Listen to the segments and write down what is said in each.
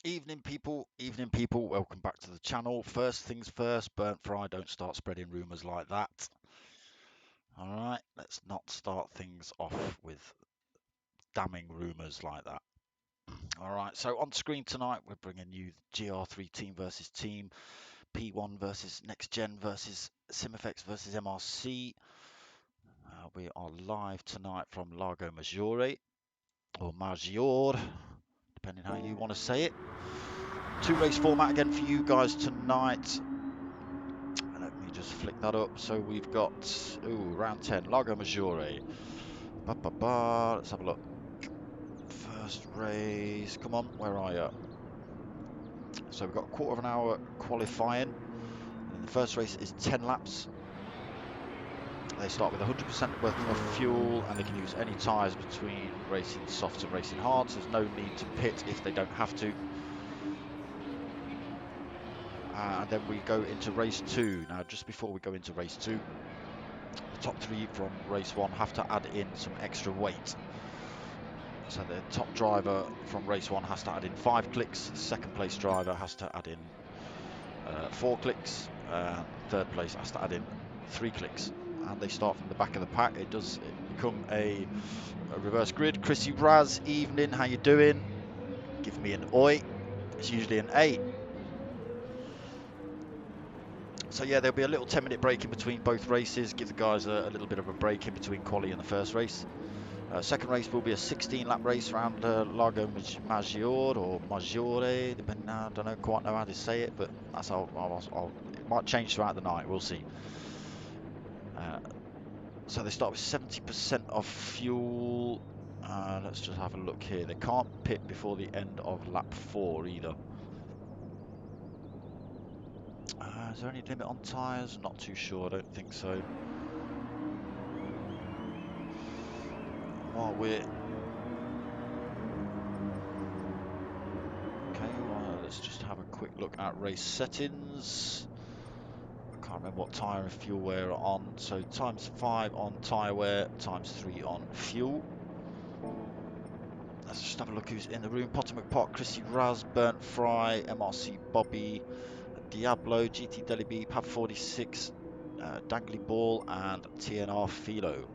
Evening people, welcome back to the channel. First things first, burnt fry, don't start spreading rumours like that. Alright, let's not start things off with damning rumours like that. Alright, so on screen tonight we're bringing you GR3 team versus team, P1 versus Next Gen versus SimFX versus MRC. We are live tonight from Lago Maggiore, or Maggiore, depending how you want to say it. Two race format again for you guys tonight. Let me just flick that up. So we've got round 10, Lago Maggiore. Let's have a look. First race. Come on, where are you? So we've got a quarter of an hour qualifying. And the first race is 10 laps. They start with 100% worth of fuel, and they can use any tyres between racing softs and racing hards. There's no need to pit if they don't have to. And then we go into race 2. Now, just before we go into race 2, the top 3 from race 1 have to add in some extra weight. So the top driver from race 1 has to add in 5 clicks, the second place driver has to add in 4 clicks, and third place has to add in 3 clicks. And they start from the back of the pack. It does become a reverse grid. Chrissy Raz, evening, how you doing? Give me an oi. It's usually an 8. So yeah, there'll be a little 10-minute break in between both races. Give the guys a little bit of a break in between quali and the first race. Second race will be a 16-lap race around Lago Maggiore or Maggiore, depending. I don't quite know how to say it, but that's how it might change throughout the night. We'll see. So they start with 70% of fuel. Let's just have a look here. They can't pit before the end of lap 4 either. Is there any limit on tyres? Not too sure. I don't think so. While we're let's just have a quick look at race settings. I can't remember what tyre and fuel wear are on. So ×5 on tyre wear, ×3 on fuel. Let's just have a look who's in the room. Potter McPot, Chrissy Raz, Burnt Fry, MRC Bobby, Diablo, GT Deli B, Pav 46, Dangly Ball, and TNR Philo.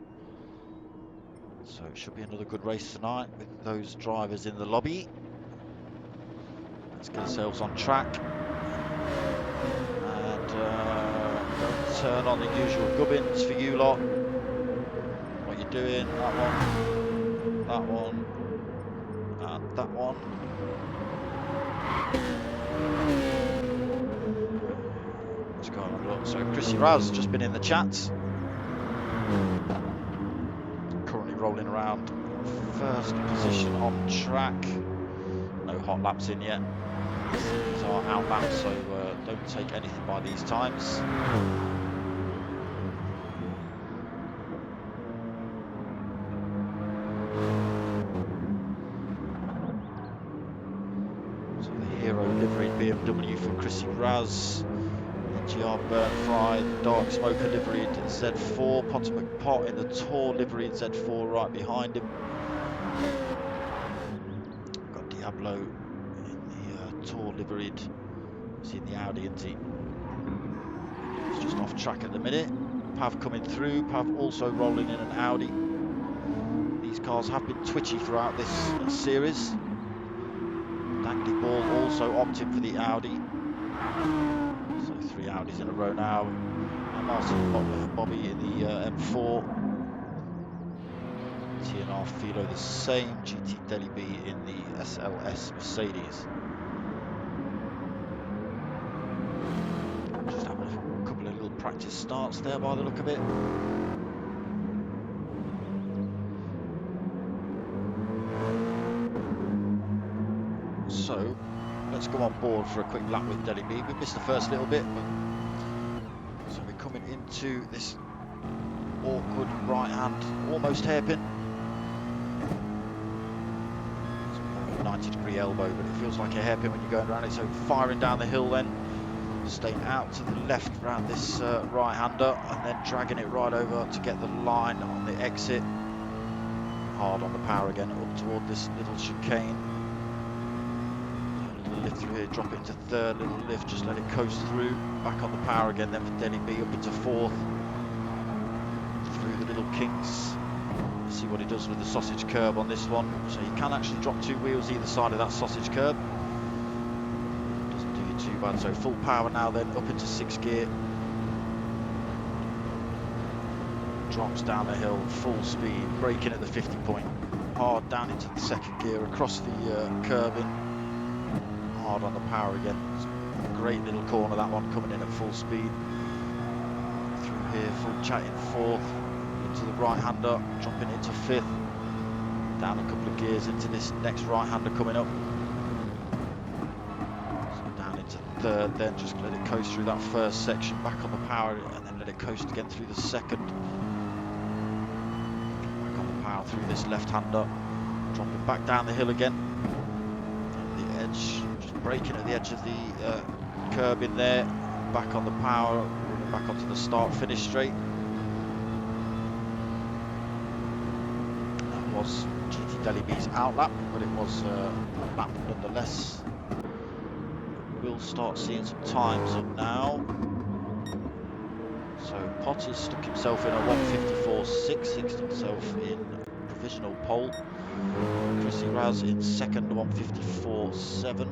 So it should be another good race tonight with those drivers in the lobby. Let's get ourselves on track. And turn on the usual gubbins for you lot. What you doing? That one, and that one. Let's go and have a look. So Chrissy Raz just been in the chats. Currently rolling around first position on track. No hot laps in yet. These are out laps, so don't take anything by these times. So the Hero liveried BMW for Chrissy Raz. NGR Gr3 Dark Smoker liveried Z4. Potter McPot in the Tour liveried Z4 right behind him. Got Diablo in the Tour liveried. Seeing the Audi, isn't he? He's just off track at the minute. Pav coming through. Pav also rolling in an Audi. These cars have been twitchy throughout this series. Dangly Ball also opting for the Audi. So 3 Audis in a row now. And Martin Bobby in the M4. TNR Philo the same. GT Deli B in the SLS Mercedes. Just having a couple of little practice starts there by the look of it. So let's go on board for a quick lap with Deli B. We missed the first little bit, but so we're coming into this awkward right hand, almost hairpin. It's more of a 90-degree elbow, but it feels like a hairpin when you're going around it. So firing down the hill then, staying out to the left around this right-hander, and then dragging it right over to get the line on the exit. Hard on the power again, up toward this little chicane. little lift through here, drop it into third, little lift, just let it coast through, back on the power again, then for Adey Gee up into fourth, through the little kinks. See what he does with the sausage curb on this one. So you can actually drop two wheels either side of that sausage curb. Doesn't do you too bad. So full power now then, up into 6th gear. Drops down the hill, full speed, braking at the 50 point. Hard down into the 2nd gear, across the curving. Hard on the power again. It's a great little corner, that one, coming in at full speed. Through here, full chat in 4th. Into the right-hander, dropping into 5th. Down a couple of gears into this next right-hander coming up. So down into 3rd then, just let it coast through that 1st section, back on the power, and then let it coast again through the 2nd. Back on the power through this left-hander, dropping back down the hill again. At the edge, just braking at the edge of the curb in there, back on the power, running back onto the start-finish straight. Was GT Adey Gee's outlap, but it was a lap nonetheless. We'll start seeing some times up now. So Potter's stuck himself in a 154.6, fixed himself in provisional pole. Chrissy Raz in 2nd, 154.7.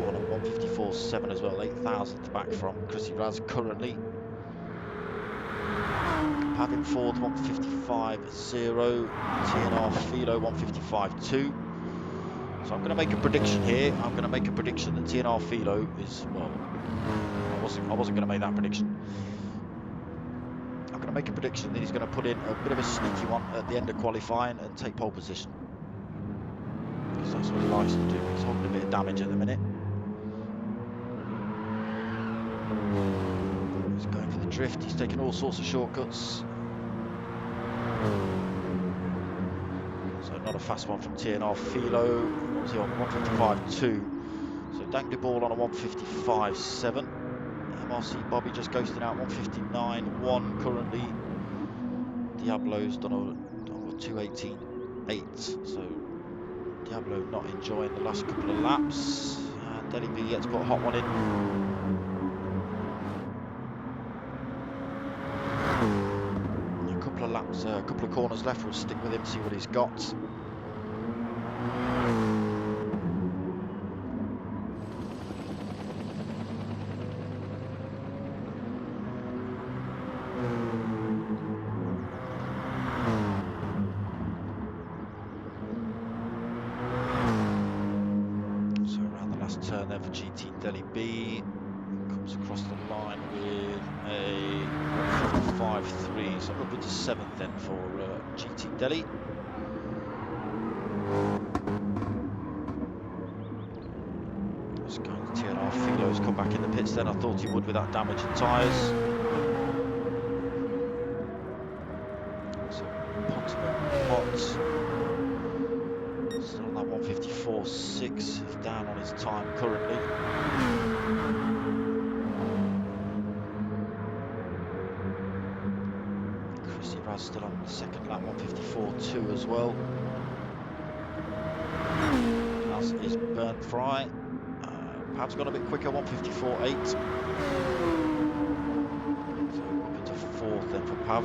On a 154.7 as well, 8,000th back from Chrissy Raz currently. Pav in 4th, 155.0. TNR Philo 155.2. So I'm going to make a prediction here. I'm going to make a prediction that TNR Philo is, well, I wasn't going to make that prediction. I'm going to make a prediction that he's going to put in a bit of a sneaky one at the end of qualifying and take pole position. Because that's what he likes to do. He's holding a bit of damage at the minute. He's going for the drift. He's taking all sorts of shortcuts. So not a fast one from TNR Philo. What was he on? 155.2. So Dangly Ball on a 155.7. MRC Bobby just ghosting out 159.1 currently. Diablo's done a 218.8. So Diablo not enjoying the last couple of laps. And Adey Gee yet to put a hot one in. A couple of corners left. We'll stick with him, see what he's got. So around the last turn there for GT Adey Gee. Comes across the line with a 155.3, so up into 7th then for GT Adey. Just going to TNR Philo's come back in the pits then. I thought he would with that damage in tyres. So Pot still on that 154.6, he's down on his time currently. Still on the 2nd lap, 154.2 as well. As is Burnt Fry. Pav's gone a bit quicker, 154.8. So up into 4th then for Pav.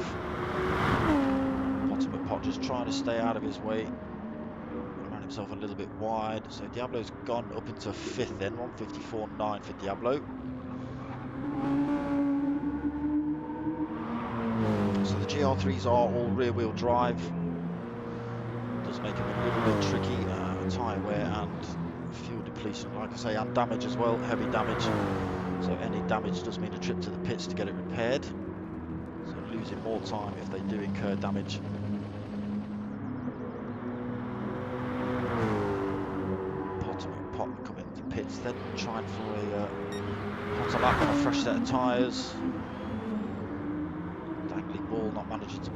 Bottom of Pot just trying to stay out of his way. Ran himself a little bit wide. So Diablo's gone up into 5th then, 154.9 for Diablo. So the GR3s are all rear-wheel drive. Does make them a little bit tricky. Tyre wear and fuel depletion, like I say, and damage as well, heavy damage. So any damage does mean a trip to the pits to get it repaired. So losing more time if they do incur damage. Pot coming to pits then, trying for a hotter lap on a fresh set of tyres. Ball not managing to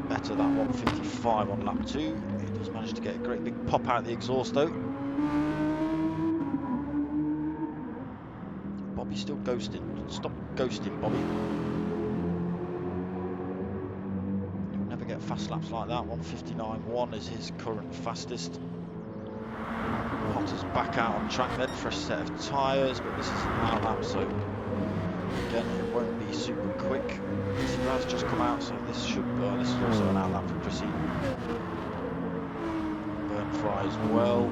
better that 155 on lap 2. He does manage to get a great big pop out the exhaust though. Bobby's still ghosting. Stop ghosting, Bobby. You'll never get fast laps like that. 159.1 is his current fastest. Potter's back out on track then, fresh set of tyres, but this is an out lap, so again it won't be super quick. Chrissy Raz just come out, so this should this is also an out lap for Chrissy. Burn Fry as well.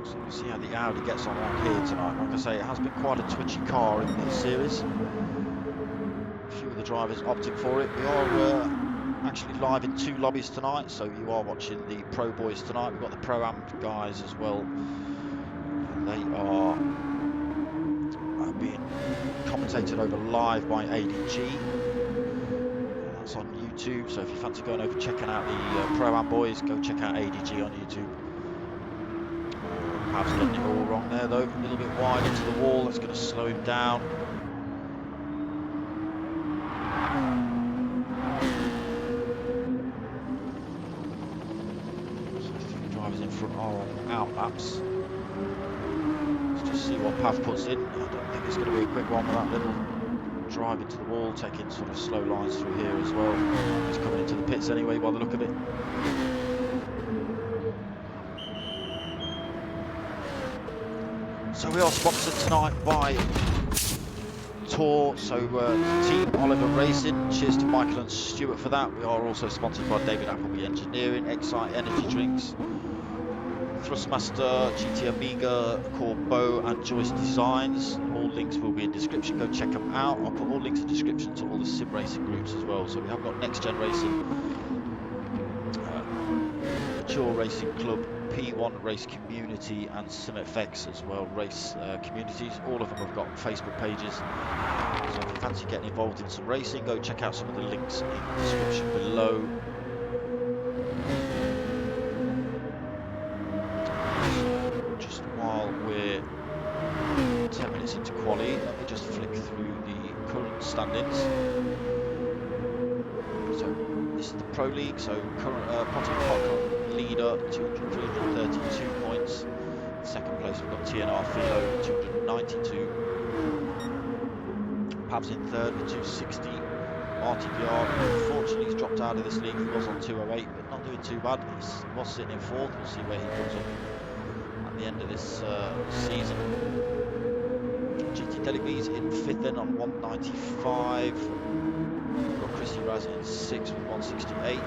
So we'll see how the Audi gets on here tonight. Like I say, it has been quite a twitchy car in this series. A few of the drivers opting for it. We are actually live in 2 lobbies tonight, so you are watching the Pro Boys tonight. We've got the Pro-Am guys as well. They are being commentated over live by Adey Gee. That's on YouTube, so if you fancy going over checking out the Pro-Am boys, go check out Adey Gee on YouTube. Perhaps getting it all wrong there though, a little bit wide into the wall, that's going to slow him down. So 3 drivers in front are on out laps. Let's just see what Pav puts in. I don't think it's going to be a quick one with that little drive into the wall, taking sort of slow lines through here as well. He's coming into the pits anyway by the look of it. So we are sponsored tonight by Tor, so Team Oliver Racing. Cheers to Michael and Stuart for that. We are also sponsored by David Appleby Engineering, Excite Energy Drinks, Thrustmaster, GT Amiga, Corbeau and Joyce Designs. All links will be in description, go check them out. I'll put all links in description to all the sim racing groups as well. So we have got Next Gen Racing, Mature Racing Club, P1 Race Community and SimFX as well, race communities. All of them have got Facebook pages. So if you fancy getting involved in some racing, go check out some of the links in the description below. Just while we're 10 minutes into quali, let me just flick through the current standings. So this is the Pro League, so current Potter leader, 332 points. Second place we've got TNR Philo, 292. Pav's in third with 260. RTPR, unfortunately he's dropped out of this league. He was on 208, but not doing too bad. He was sitting in fourth. We'll see where he comes up at the end of this season. GT Delibees in fifth then on 195. We've got Chrissy Raz in sixth with 168.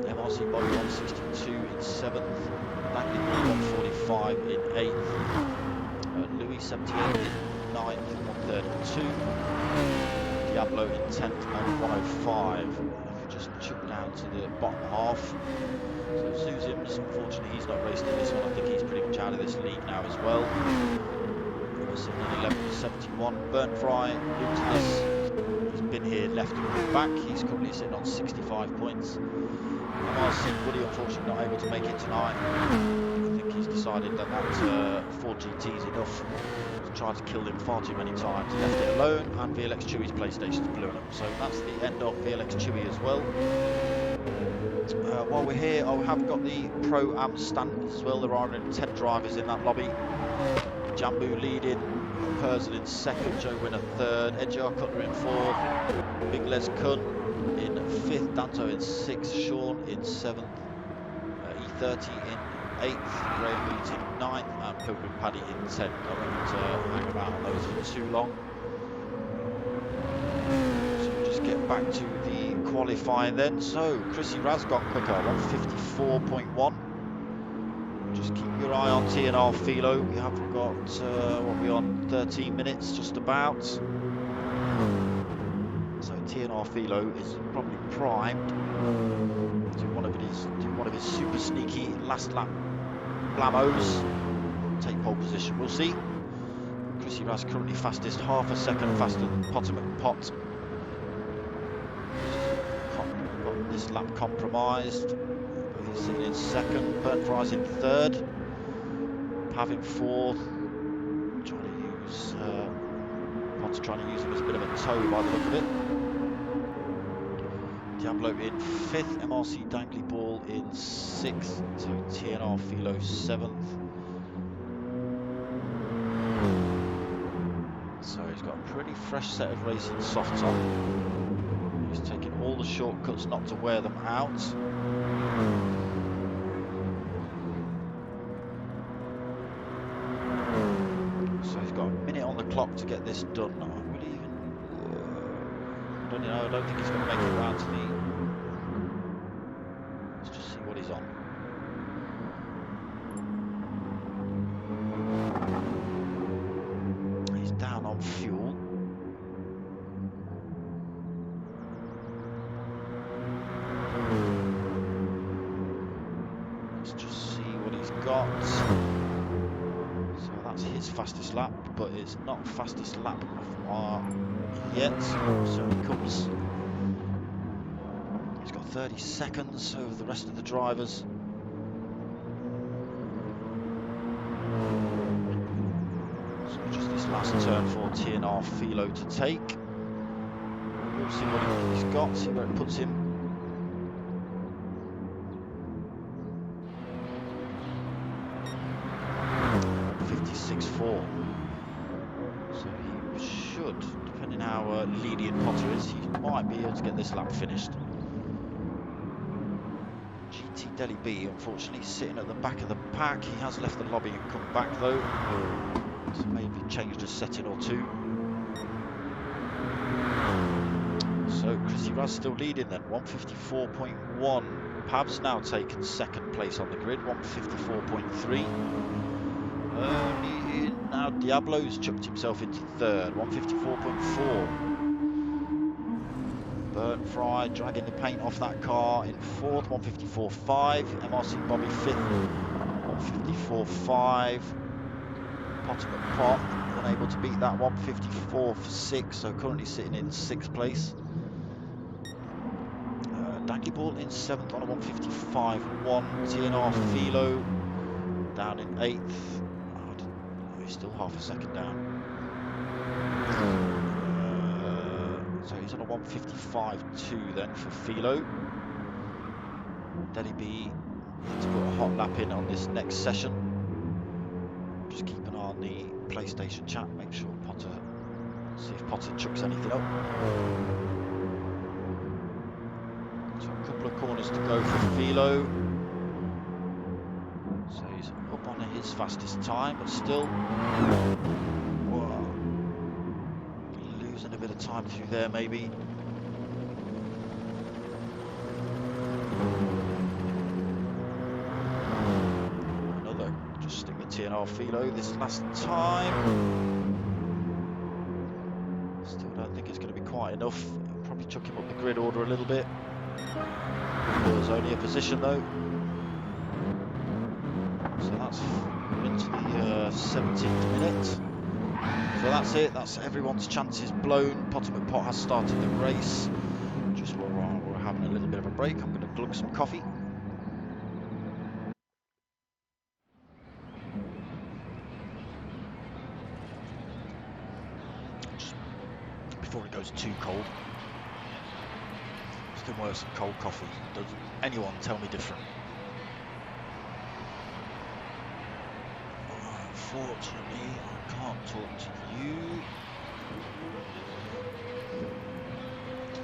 MRC Bobby 162 in seventh. Langley 145 in eighth. Louis 78 in ninth, 132. Diablo in 10th and 105. If we just chip down to the bottom half. So Zuzims, unfortunately he's not raced in this one. I think he's pretty much out of this league now as well. We're sitting in 11th, 71. Burnt Fry, new to this. He's been here left and back. He's currently sitting on 65 points. MRC Woody unfortunately not able to make it tonight. I think he's decided that 4GT is enough. He's tried to kill him far too many times. Left it alone, and VLX Chewy's PlayStation's blown up. So that's the end of VLX Chewy as well. While we're here, I have got the Pro-Am stand as well. There are 10 drivers in that lobby. Jambu leading, Persil in second, Joe Winner third, NGR Gr3 in fourth, Big Les Kun in fifth, Danto in sixth, Sean in seventh, E30 in eighth, Graham Leeds in ninth, and Pilgrim Paddy in 10th. I won't hang about on those for too long. So we'll just get back to the qualifying then. So Chrissy Raz got quicker, 154.1. Just keep your eye on TNR Philo. We have got, what are we on, 13 minutes just about. So TNR Philo is probably primed to one of his super sneaky last lap blamos. Take pole position, we'll see. Chrissy Raz currently fastest, half a second faster than Potter McPot. Got this lap compromised. He's sitting in second, Burnt Fry's in third, Pav in fourth, Potter trying to use him as a bit of a tow by the look of it. Diablo in fifth, MRC Dangly Ball in sixth, so TNR Philo seventh. So he's got a pretty fresh set of racing softs on. He's taking all the shortcuts not to wear them out. So he's got a minute on the clock to get this done. Will he even? I don't think he's going to make it round to the. Let's just see what he's on. He's down on fuel. Let's just see what he's got. So that's his fastest lap, but it's not fastest lap yet. So he comes. He's got 30 seconds over the rest of the drivers. So just this last turn for TNR Philo to take. We'll see what he's got, see where it puts him. 56.4. So he should, depending how lenient Potter is, he might be able to get this lap finished. GT Adey Gee, unfortunately, sitting at the back of the pack. He has left the lobby and come back though. So maybe changed a setting or two. So Chrissy Raz still leading then, 154.1. Pav's now taken second place on the grid, 154.3. Now Diablo's chucked himself into third, 154.4. Burnt Fry dragging the paint off that car in fourth, 154.5. MRC Bobby fifth, 154.5. Potter Pot unable to beat that, 154.6. So currently sitting in sixth place. Dangly Ball in seventh on a 155.1. TNR Philo down in eighth. He's still half a second down. So he's on a 155.2 then for Philo. Adey Gee had to put a hot lap in on this next session. Just keep an eye on the PlayStation chat, make sure Potter, see if Potter chucks anything up. So a couple of corners to go for Philo. So he's up on his fastest time, but still losing a bit of time through there maybe. Another, just stick with TNR Philo this last time. Still don't think it's going to be quite enough. Probably chuck him up the grid order a little bit. There's only a position though. So that's into the 17th minute. So that's it, that's everyone's chances blown. Potter Pot has started the race. Just while we're having a little bit of a break, I'm going to glug some coffee. Just before it goes too cold. Still worse than cold coffee. Doesn't anyone tell me different? Unfortunately, I can't talk to you.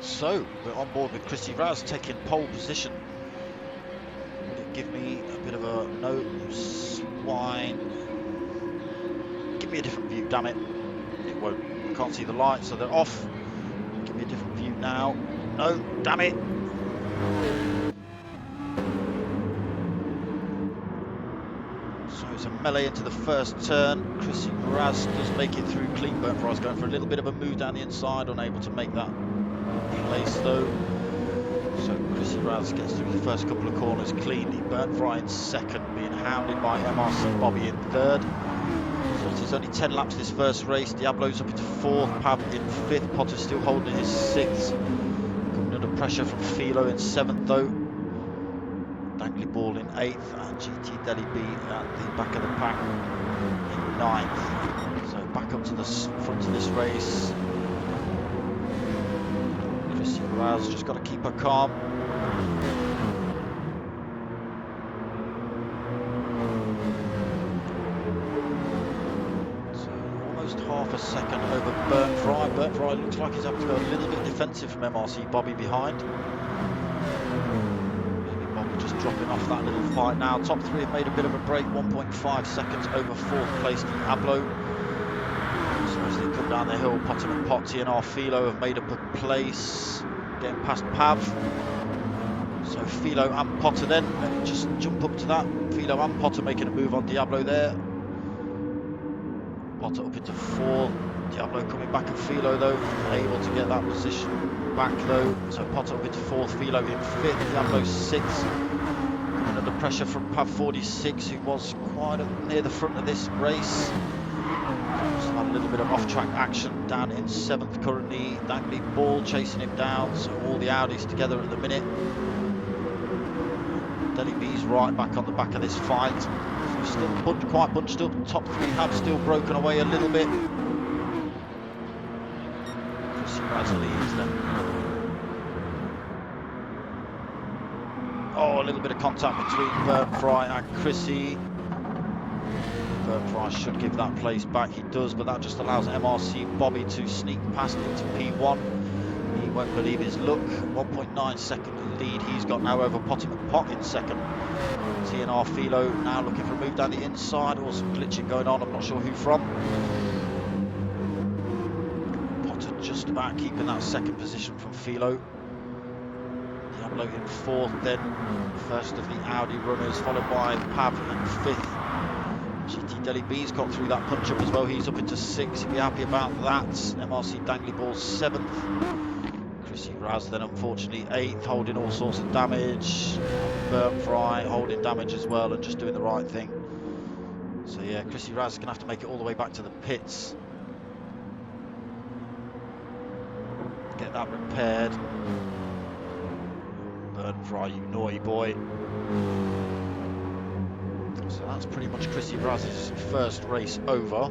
So, we're on board with Chrissy Raz taking pole position. Would it give me a bit of a no swine? Give me a different view, damn it. It won't. I can't see the lights, so they're off. Give me a different view now. No, damn it. So it's a melee into the first turn. Chrissy Raz does make it through clean. Burnt Fry's going for a little bit of a move down the inside, unable to make that place though. So Chrissy Raz gets through the first couple of corners cleanly. Burnt Fry in second, being hounded by MRC Bobby in third. So it's only 10 laps this first race. Diablo's up into fourth, Pav in fifth, Potter still holding his sixth. Coming under pressure from Philo in seventh though. Dangly Ball in eighth, and GT Adey Gee at the back of the pack in ninth. So back up to the front of this race. Chrissy Raz just got to keep her calm. So almost half a second over Burnt Fry. Bert Fry looks like he's having to go a little bit defensive from MRC Bobby behind. Maybe Bobby just dropping off that little fight now. Top three have made a bit of a break, 1.5 seconds over fourth place Diablo. So as they come down the hill, Potter and Potty and our Philo have made up a place, getting past Pav. So Philo and Potter then, let me just jump up to that. Philo and Potter making a move on Diablo there. Potter up into fourth. Diablo coming back at Philo though, able to get that position back though. So Potter up into fourth, Philo in fifth, Diablo sixth. Coming under pressure from Pav 46, who was quite near the front of this race. Just had a little bit of off-track action down in seventh currently. Dangly Ball chasing him down, so all the Audis together at the minute. Adey Gee's right back on the back of this fight. So still quite bunched up. Top three have still broken away a little bit. Chrissy leads then. Oh, a little bit of contact between Bert Fry and Chrissy. Bert Fry should give that place back. He does, but that just allows MRC Bobby to sneak past into P1. He won't believe his luck. 1.9 second lead he's got now over Potter Pot in second. TNR Philo now looking for a move down the inside, or some glitching going on, I'm not sure who from. Potter just about keeping that second position from Philo. Diablo in fourth, then first of the Audi runners, followed by Pav in fifth. GT Adey Gee's got through that punch up as well, he's up into sixth, he'll be happy about that. MRC Dangly Ball seventh. Chrissy Raz then unfortunately eighth, holding all sorts of damage. Bert Fry holding damage as well and just doing the right thing. So yeah, Chrissy Raz is going to have to make it all the way back to the pits. Get that repaired. Bert Fry, you naughty boy. So that's pretty much Chrissy Raz's first race over.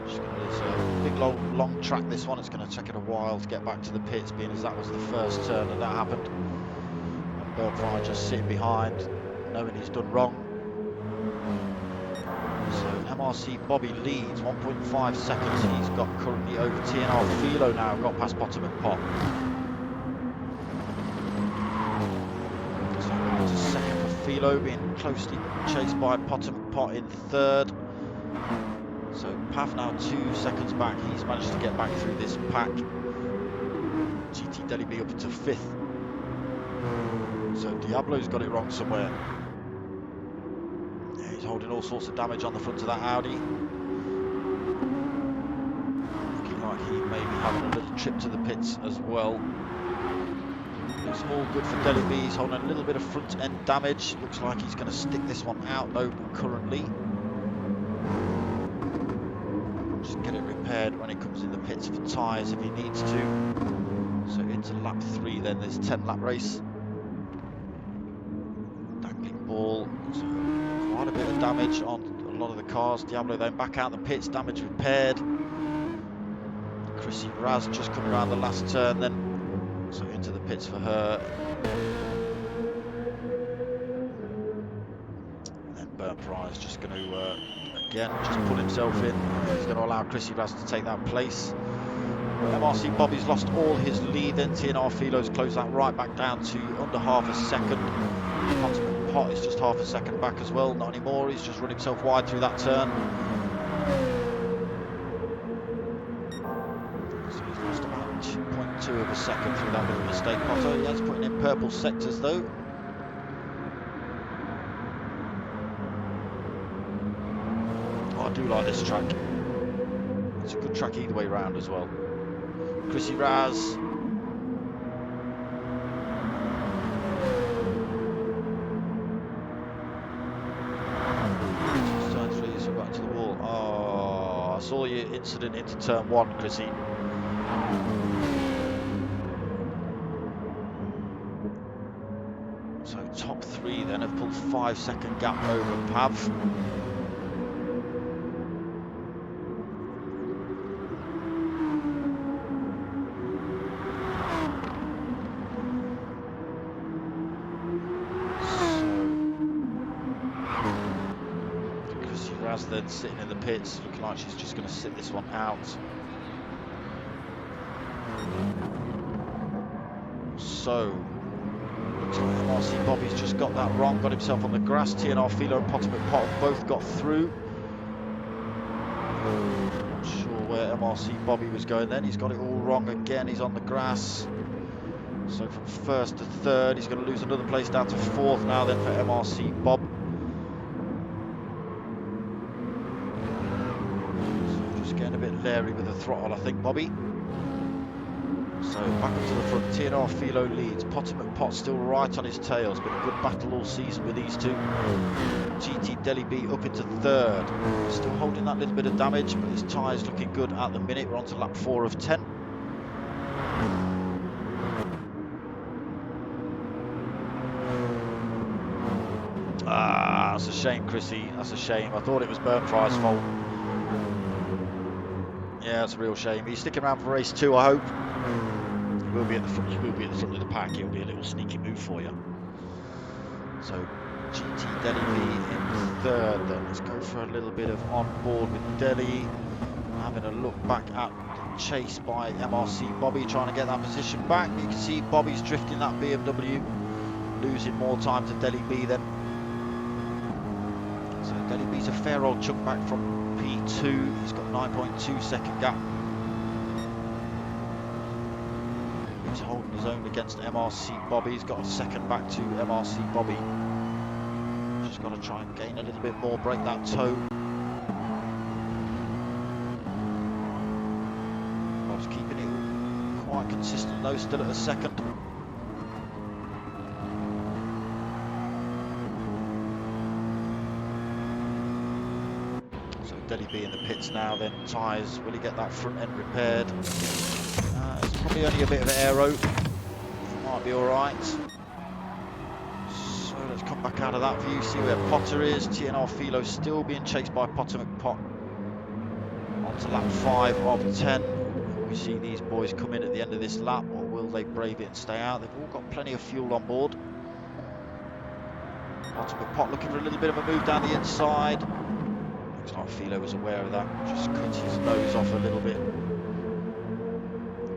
It's a big long track this one, it's going to take it a while to get back to the pits, being as that was the first turn that happened. And Bert Fry just sitting behind, knowing he's done wrong. So MRC Bobby leads, 1.5 seconds he's got currently over TNR Philo now, got past Bottom and Pot. So into second for Philo, being closely chased by Bottom and Pot in third. So Pav now 2 seconds back, he's managed to get back through this pack. GT Adey Gee up into fifth. So Diablo's got it wrong somewhere. Yeah, he's holding all sorts of damage on the front of that Audi. Looking like he may be having a little trip to the pits as well. It's all good for Adey Gee, he's holding a little bit of front end damage. Looks like he's going to stick this one out though currently. Just get it repaired when it comes in the pits for tyres if he needs to. So into lap 3 then, there's 10 lap race. Dangling Ball, so quite a bit of damage on a lot of the cars. Diablo then back out the pits, damage repaired. Chrissy Raz just coming around the last turn then, so into the pits for her. And then Bert Fry is just going to again, just pull himself in. He's going to allow Chrissy Raz to take that place. MRC Bobby's lost all his lead, then TNR Philo's closed that right back down to under half a second. Pot is just half a second back as well, not anymore, he's just run himself wide through that turn. So he's lost about 2.2 of a second through that little mistake. Potter, he has putting in purple sectors though. I do like this track. It's a good track either way round as well. Chrissy Raz. Turn 3, so back to the wall. Oh, I saw your incident into turn 1, Chrissy. So top 3 then have pulled 5-second gap over Pav. Then sitting in the pits, looking like she's just going to sit this one out. So, looks like MRC Bobby's just got that wrong, got himself on the grass. TNR Philo and Potter McPot both got through. Not sure where MRC Bobby was going then. He's got it all wrong again. He's on the grass. So from first to third, he's going to lose another place down to fourth now then for MRC Bob. So just getting a bit leery with the throttle, I think, Bobby. So back up to the front, TNR Philo leads. Potter McPot still right on his tail. It's been a good battle all season with these two. GT Adey Gee up into third. Still holding that little bit of damage, but his tyre's looking good at the minute. We're on to lap 4 of 10. Ah, that's a shame, Chrissy. That's a shame. I thought it was Burnfry's fault. Yeah, it's a real shame. He's sticking around for race 2, I hope. He will be at the front. He will be at the front of the pack. He'll be a little sneaky move for you. So GT Adey Gee in third. Then let's go for a little bit of on board with Adey. Having a look back at the chase by MRC Bobby, trying to get that position back. You can see Bobby's drifting that BMW, losing more time to Adey Gee then. So Adey Gee's a fair old chunk back from P2. He's got 9.2 second gap. He's holding his own against MRC Bobby. He's got a second back to MRC Bobby. Just got to try and gain a little bit more, break that toe. Bob's keeping it quite consistent though, still at a second. Adey Gee in the pits now then. Tyres, will he get that front end repaired? It's probably only a bit of aero. Might be alright. So let's come back out of that view, see where Potter is. TNR Philo still being chased by Potter McPot. On to lap 5 of 10. We see these boys come in at the end of this lap, or will they brave it and stay out? They've all got plenty of fuel on board. Potter McPot looking for a little bit of a move down the inside. Looks like Philo was aware of that, just cut his nose off a little bit.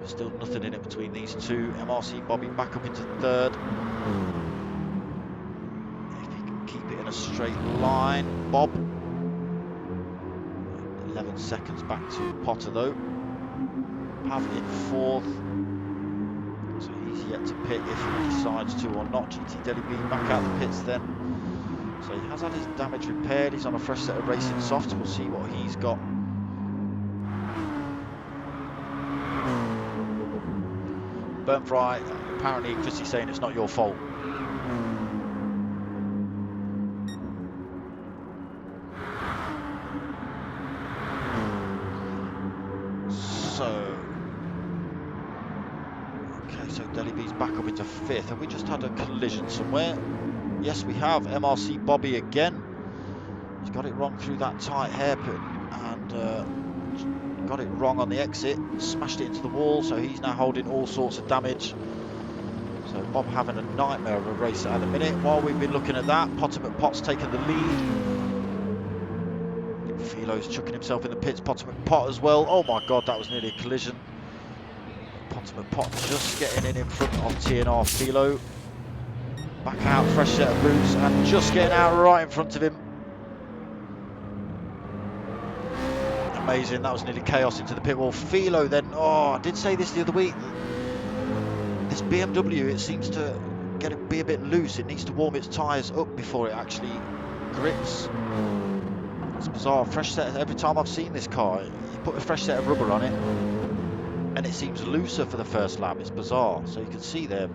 Still nothing in it between these two. MRC Bobby back up into third. If he can keep it in a straight line. Bob. 11 seconds back to Potter though. Pav in fourth. So he's yet to pit if he decides to or not. GT Adey Gee back out the pits then. So he has had his damage repaired. He's on a fresh set of racing softs. We'll see what he's got. Burnfry, apparently Chrissy's saying it's not your fault. So, okay, so Adey Gee's back up into fifth. Have we just had a collision somewhere? Yes, we have. MRC Bobby again. He's got it wrong through that tight hairpin and got it wrong on the exit. Smashed it into the wall, so he's now holding all sorts of damage. So Bob having a nightmare of a race at the minute. While we've been looking at that, Potter McPot's taken the lead. Philo's chucking himself in the pits. Potter McPot as well. Oh my God, that was nearly a collision. Potter McPot just getting in front of TNR Philo. Back out, fresh set of boots, and just getting out right in front of him. Amazing, that was nearly chaos into the pit wall. Philo then, oh, I did say this the other week. This BMW, it seems to be a bit loose. It needs to warm its tyres up before it actually grips. It's bizarre, fresh set, every time I've seen this car, you put a fresh set of rubber on it, and it seems looser for the first lap. It's bizarre. So you can see there,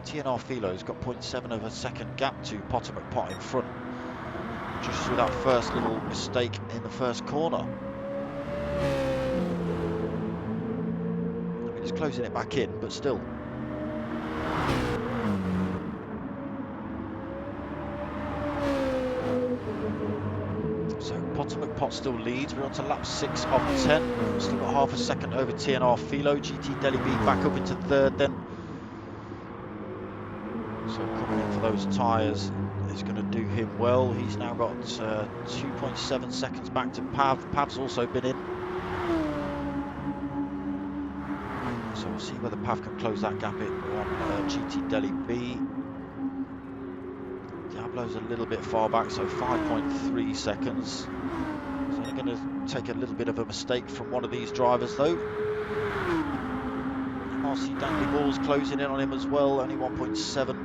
TNR Philo's got 0.7 of a second gap to Potter McPot in front, just through that first little mistake in the first corner. I mean, it's closing it back in, but still. So Potter McPot still leads. We're on to lap 6 of 10. We've still got half a second over TNR Philo. GT Adey Gee back up into third then. So coming in for those tyres is going to do him well. He's now got 2.7 seconds back to Pav. Pav's also been in. So So we'll see whether Pav can close that gap on GT Delhi B. Diablo's a little bit far back, so 5.3 seconds. He's only going to take a little bit of a mistake from one of these drivers, though. MRC Dangly Ball's closing in on him as well, only 1.7,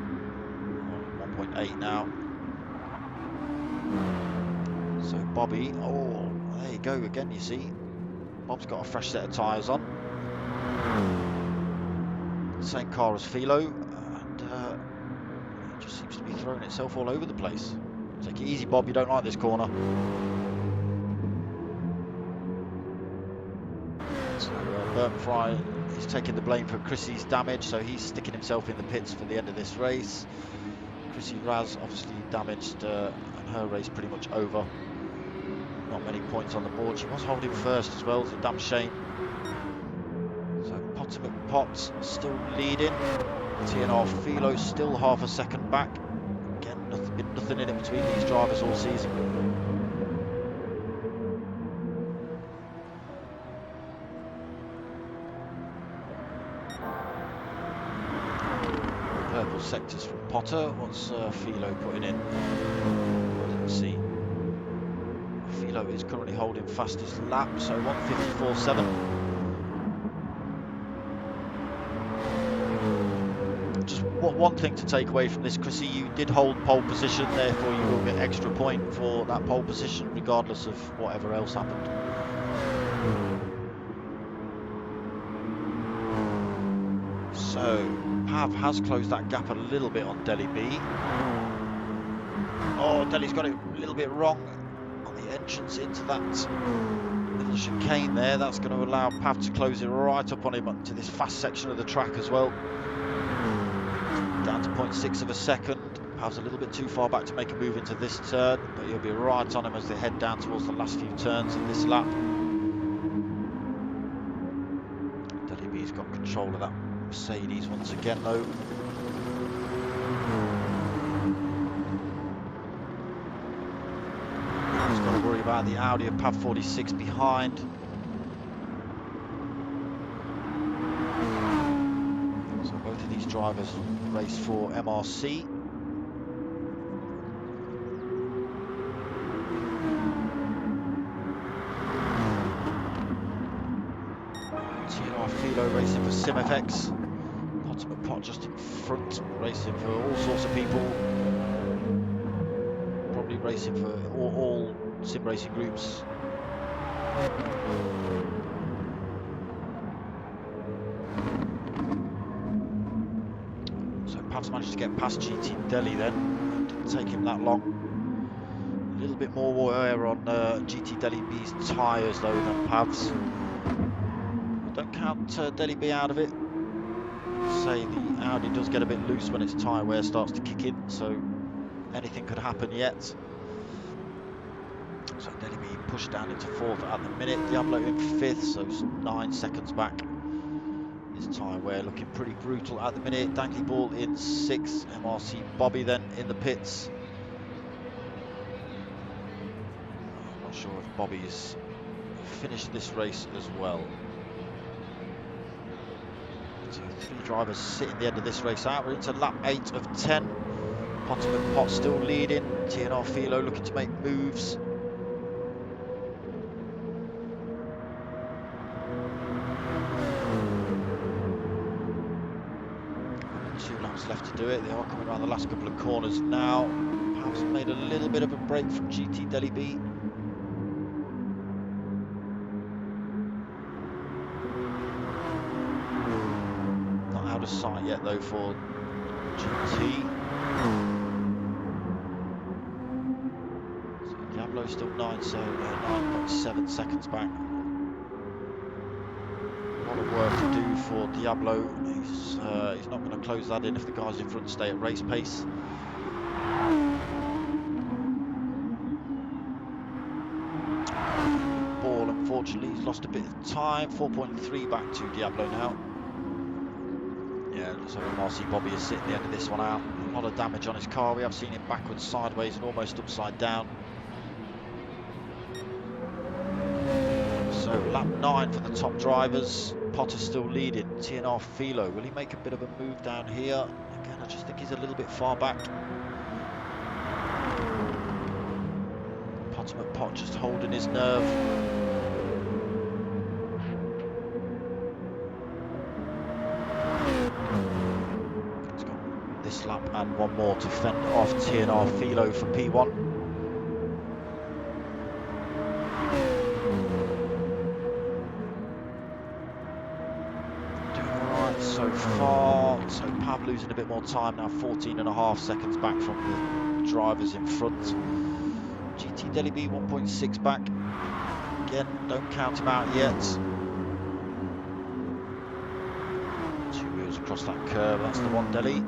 1.8 now. So Bobby, oh, there you go again, you see. Bob's got a fresh set of tyres on. Same car as Philo, and it just seems to be throwing itself all over the place. Take it easy, Bob, you don't like this corner. So Burton Fry is taking the blame for Chrissy's damage, so he's sticking himself in the pits for the end of this race. Chrissy Raz obviously damaged, and her race pretty much over. Not many points on the board. She was holding first as well, it's a damn shame. So Potter McPotts still leading. TNR Philo still half a second back. Again, nothing in it between these drivers all season. Purple sectors from Potter. What's Philo putting in? Let's see. Philo is currently holding fastest lap, so 1:54.7. Just one thing to take away from this, Chrissy, you did hold pole position, therefore you will get extra point for that pole position, regardless of whatever else happened. So, Pav has closed that gap a little bit on Delhi B. Oh, Delhi's got it a little bit wrong on the entrance into that little chicane there. That's going to allow Pav to close it right up on him to this fast section of the track as well. Down to 0.6 of a second. Pav's a little bit too far back to make a move into this turn, but he'll be right on him as they head down towards the last few turns of this lap. Delhi B's got control of that Mercedes once again though. He's got to worry about the Audi of Pav 46 behind. So both of these drivers race for MRC. TNR Philo racing for SimFX. Potter McPot just in front, racing for all sorts of people. Probably racing for all sim racing groups. So Pav's managed to get past GT Delhi then. It didn't take him that long. A little bit more wear on GT Delhi B's tyres though than Pav's. Don't count Delhi B out of it. Say the Audi does get a bit loose when its tyre wear starts to kick in, so anything could happen yet. So Delhi B pushed down into 4th at the minute. Diablo in 5th, so 9 seconds back. His tyre wear looking pretty brutal at the minute. Dangly Ball in 6th. MRC Bobby then in the pits. I'm not sure if Bobby's finished this race as well. So 3 drivers sitting the end of this race out. We're into lap 8 of 10. Potter McPot still leading. TNR Philo looking to make moves. Left to do it. They are coming around the last couple of corners now. Pav's made a little bit of a break from GT Delhi B. Not out of sight yet though for GT. So Diablo's still 9.7 seconds back. A lot of work to do for Diablo. He's not going to close that in if the guys in front stay at race pace. Ball, unfortunately, he's lost a bit of time. 4.3 back to Diablo now. Yeah, so MRC Bobby is sitting the end of this one out. A lot of damage on his car. We have seen it backwards, sideways, and almost upside down. So So lap 9 for the top drivers. Potter still leading. TNR Philo, will he make a bit of a move down here? Again, I just think he's a little bit far back. Potter McPot just holding his nerve. He's got this lap and one more to fend off TNR Philo for P1. Doing alright so far. So Pav losing a bit more time now, 14.5 seconds back from the drivers in front. GT Delhi B 1.6 back. Again, don't count him out yet. 2 wheels across that curve, that's the one Delhi.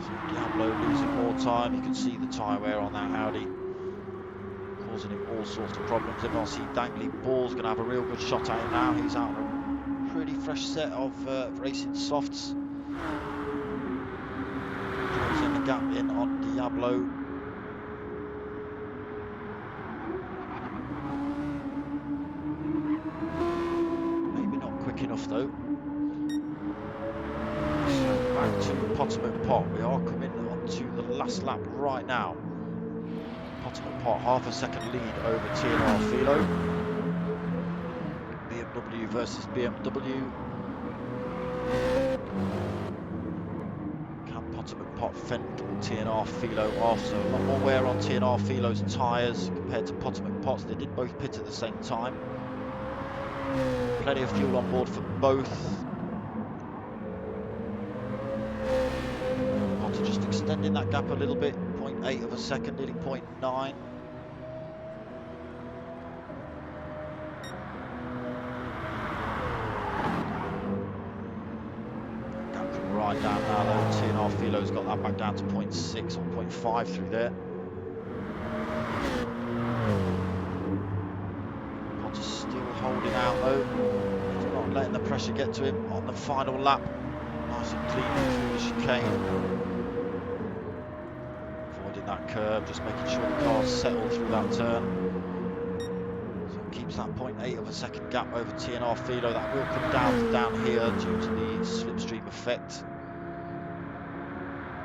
So Diablo losing more time. You can see the tyre wear on that Audi, causing him all sorts of problems. MRC Dangly Ball's going to have a real good shot at him now. He's out on a pretty fresh set of racing softs. Closing the gap in on Diablo. Maybe not quick enough though. So back to Potter McPot. We are coming on to the last lap right now. Potter McPot, half a second lead over TNR Philo. BMW versus BMW. Can Potter McPot fend TNR Philo off? So a lot more wear on TNR Philo's tyres compared to Potter McPot's. They did both pit at the same time. Plenty of fuel on board for both. Potter just extending that gap a little bit, 0.8 of a second, nearly 0.9. Gap can ride down now though. TNR Philo's got that back down to 0.6 or 0.5 through there. Potter's still holding out though. He's not letting the pressure get to him on the final lap. Nice and clean through the chicane. Avoiding that curve, just making sure the car's settled through that turn. So it keeps that 0.8 of a second gap over TNR Philo. That will come down here due to the slipstream effect.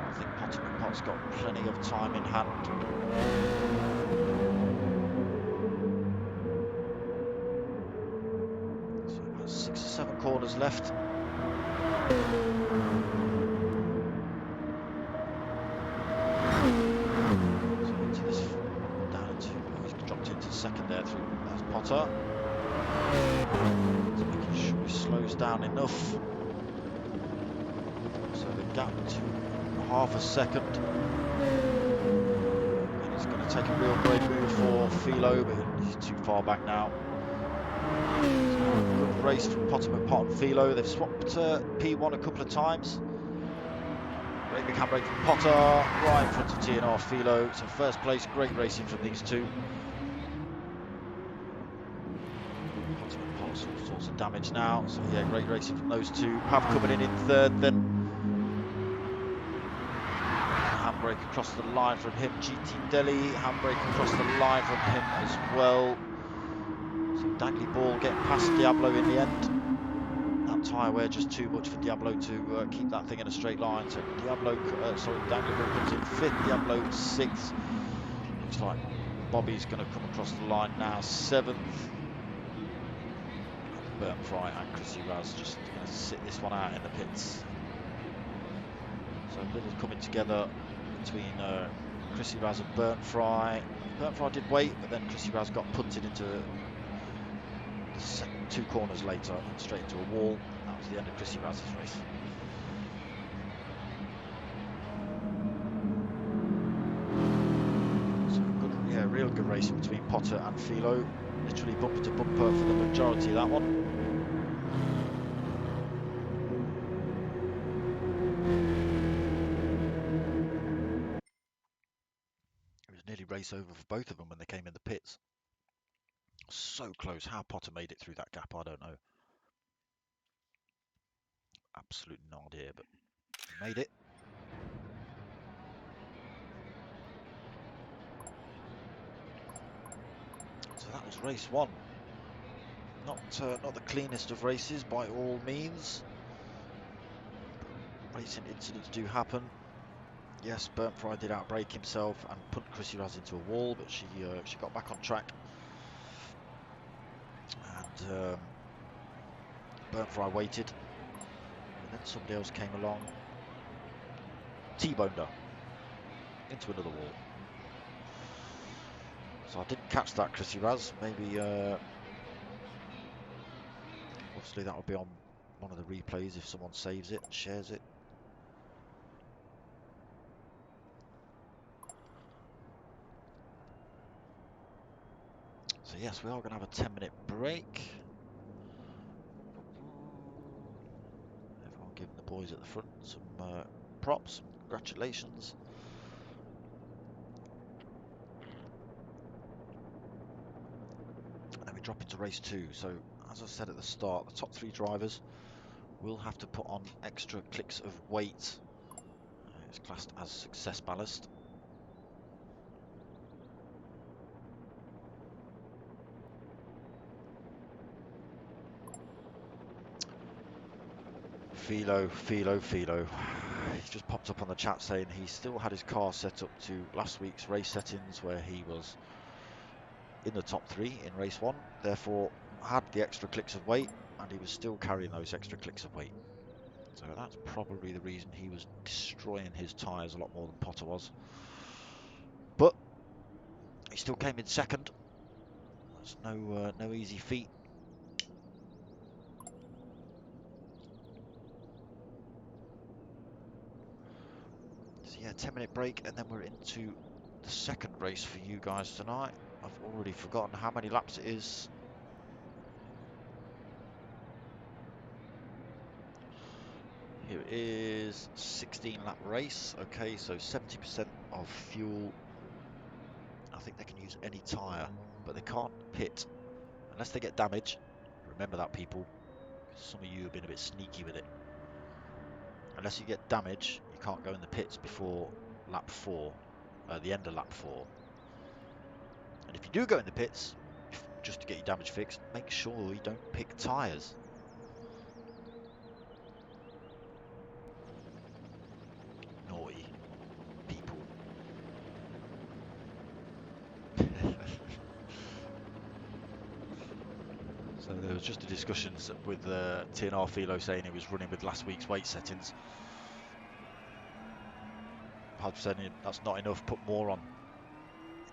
I think Potter McPot's got plenty of time in hand. So about 6 or 7 corners left. Second there through, that's Potter. So making sure he slows down enough. So the gap to half a second. And he's going to take a real great move for Philo, but he's too far back now. Good race from Potter McPot and Philo. They've swapped P1 a couple of times. Great big handbrake from Potter, right in front of TNR Philo. So first place, great racing from these two. All sorts of damage now, so yeah, great racing from those two. Pav coming in third then. Handbrake across the line from him. GT Delhi, handbrake across the line from him as well. So Dangly Ball getting past Diablo in the end. That tyre wear just too much for Diablo to keep that thing in a straight line. So Dangly Ball comes in 5th, Diablo 6th. Looks like Bobby's going to come across the line now, 7th. Bert Fry and Chrissy Raz just going to sit this one out in the pits. So a little coming together between Chrissy Raz and Burnt Fry. Burnt Fry did wait, but then Chrissy Raz got punted into the 2 corners later and straight into a wall. That was the end of Chrissy Raz's race. So good, yeah, real good racing between Potter and Philo. Literally bumper to bumper for the majority of that one. Nearly race over for both of them when they came in the pits. So close. How Potter made it through that gap, I don't know. Absolutely no idea, but he made it. So that was race one. Not the cleanest of races by all means. Racing incidents do happen. Yes, Burnt Fry did outbrake himself and put Chrissy Raz into a wall, but she got back on track. And Burnt Fry waited, and then somebody else came along, T-boned her into another wall. So I didn't catch that, Chrissy Raz. Maybe, obviously that will be on one of the replays if someone saves it and shares it. So yes, we are going to have a 10-minute break. Everyone giving the boys at the front some props, congratulations. And then we drop into race two. So as I said at the start, the top three drivers will have to put on extra clicks of weight. It's classed as success ballast. Philo. He's just popped up on the chat saying he still had his car set up to last week's race settings where he was in the top three in race one, therefore had the extra clicks of weight, and he was still carrying those extra clicks of weight. So that's probably the reason he was destroying his tyres a lot more than Potter was. But he still came in second. That's no easy feat. So yeah, 10-minute break, and then we're into the second race for you guys tonight. I've already forgotten how many laps it is. Here it is, 16-lap race. Okay, so 70% of fuel. I think they can use any tyre, but they can't pit unless they get damage. Remember that, people. Some of you have been a bit sneaky with it. Unless you get damage, you can't go in the pits before lap 4, the end of lap 4. And if you do go in the pits, just to get your damage fixed, make sure you don't pick tyres. Naughty people. So there was just a discussion with TNR Philo saying he was running with last week's weight settings. I've said that's not enough, put more on.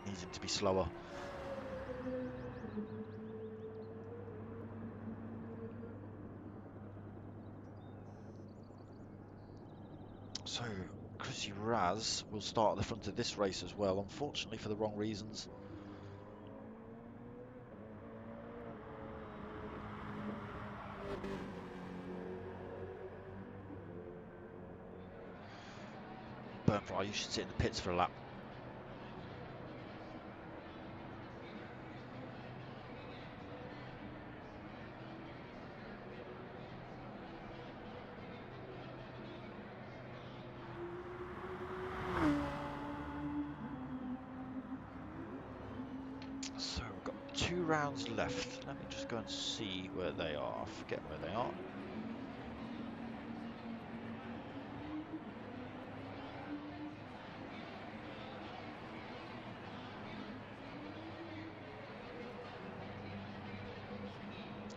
It needs him to be slower. So Chrissy Raz will start at the front of this race as well, unfortunately for the wrong reasons. Burnt Fry, you should sit in the pits for a lap. So we've got 2 rounds left. Let me just go and see where they are. I forget where they are.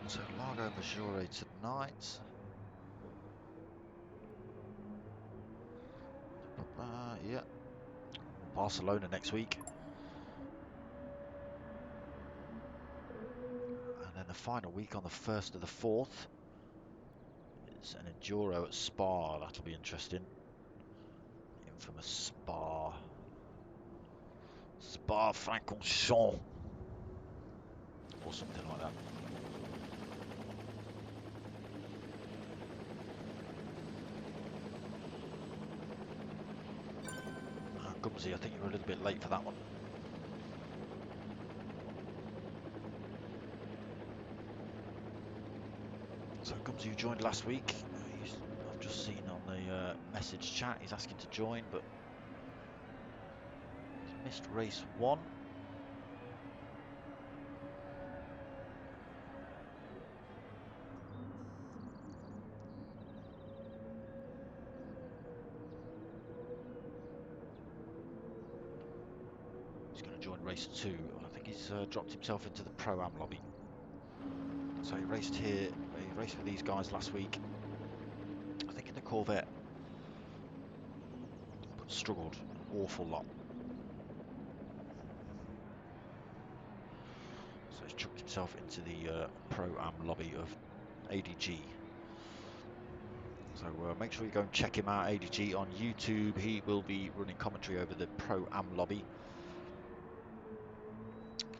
So Lago Maggiore tonight. Yeah. Barcelona next week. And then the final week on the 1st of the 4th. It's an Enduro at Spa. That'll be interesting. Infamous Spa. Spa-Francorchamps. Or something like that. Gumsy, I think you were a little bit late for that one. So Gumsy, you joined last week. I've just seen on the message chat he's asking to join, but he's missed race 1. race 2. I think he's dropped himself into the Pro-Am lobby. So he raced here, he raced with these guys last week, I think in the Corvette, but struggled an awful lot. So he's chucked himself into the Pro-Am lobby of Adey Gee. So make sure you go and check him out, Adey Gee, on YouTube. He will be running commentary over the Pro-Am lobby.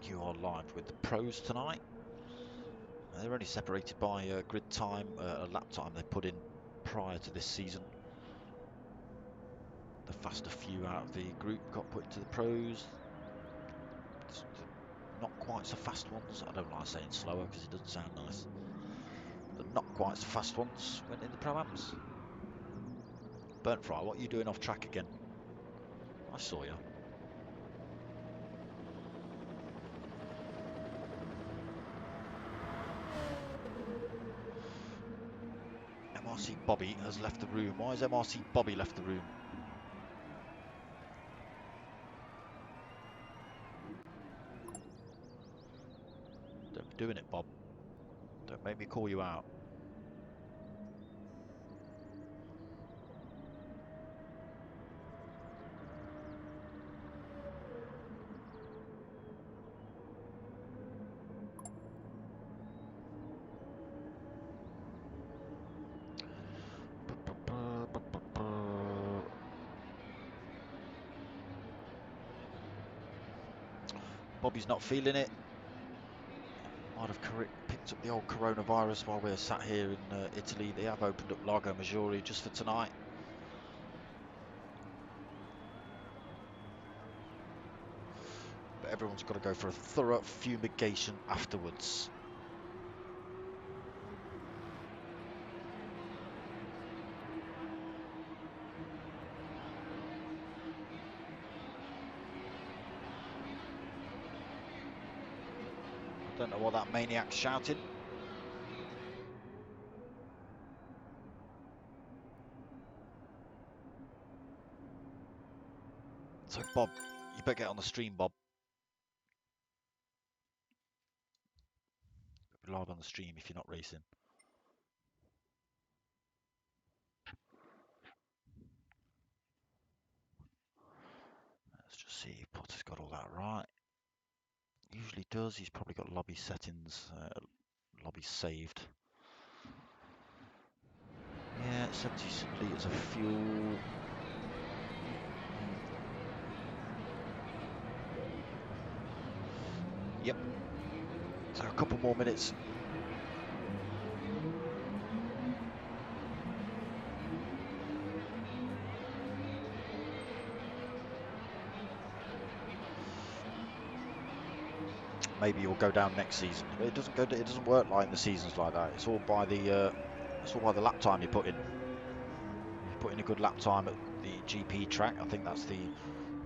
You are live with the pros tonight. They're only separated by grid time, a lap time they put in prior to this season. The faster few out of the group got put into the pros. The not quite so fast ones, I don't like saying slower because it doesn't sound nice. The not quite so fast ones went in the Pro-Ams. Burnt Fry, what are you doing off track again? I saw you. MRC Bobby has left the room. Why has MRC Bobby left the room? Don't be doing it, Bob. Don't make me call you out. Bobby's not feeling it. Might have picked up the old coronavirus while we're sat here in Italy. They have opened up Lago Maggiore just for tonight. But everyone's got to go for a thorough fumigation afterwards. I don't know what that maniac's shouting. So Bob, you better get on the stream, Bob. Be live on the stream if you're not racing. Let's just see if Potter's got all that right. Usually does. He's probably got lobby settings, lobby saved. Yeah, 70 litres of fuel. Yep. So a couple more minutes. Maybe you'll go down next season. It doesn't go. It doesn't work like in the seasons like that. It's all by the lap time you put in. You put in a good lap time at the GP track. I think that's the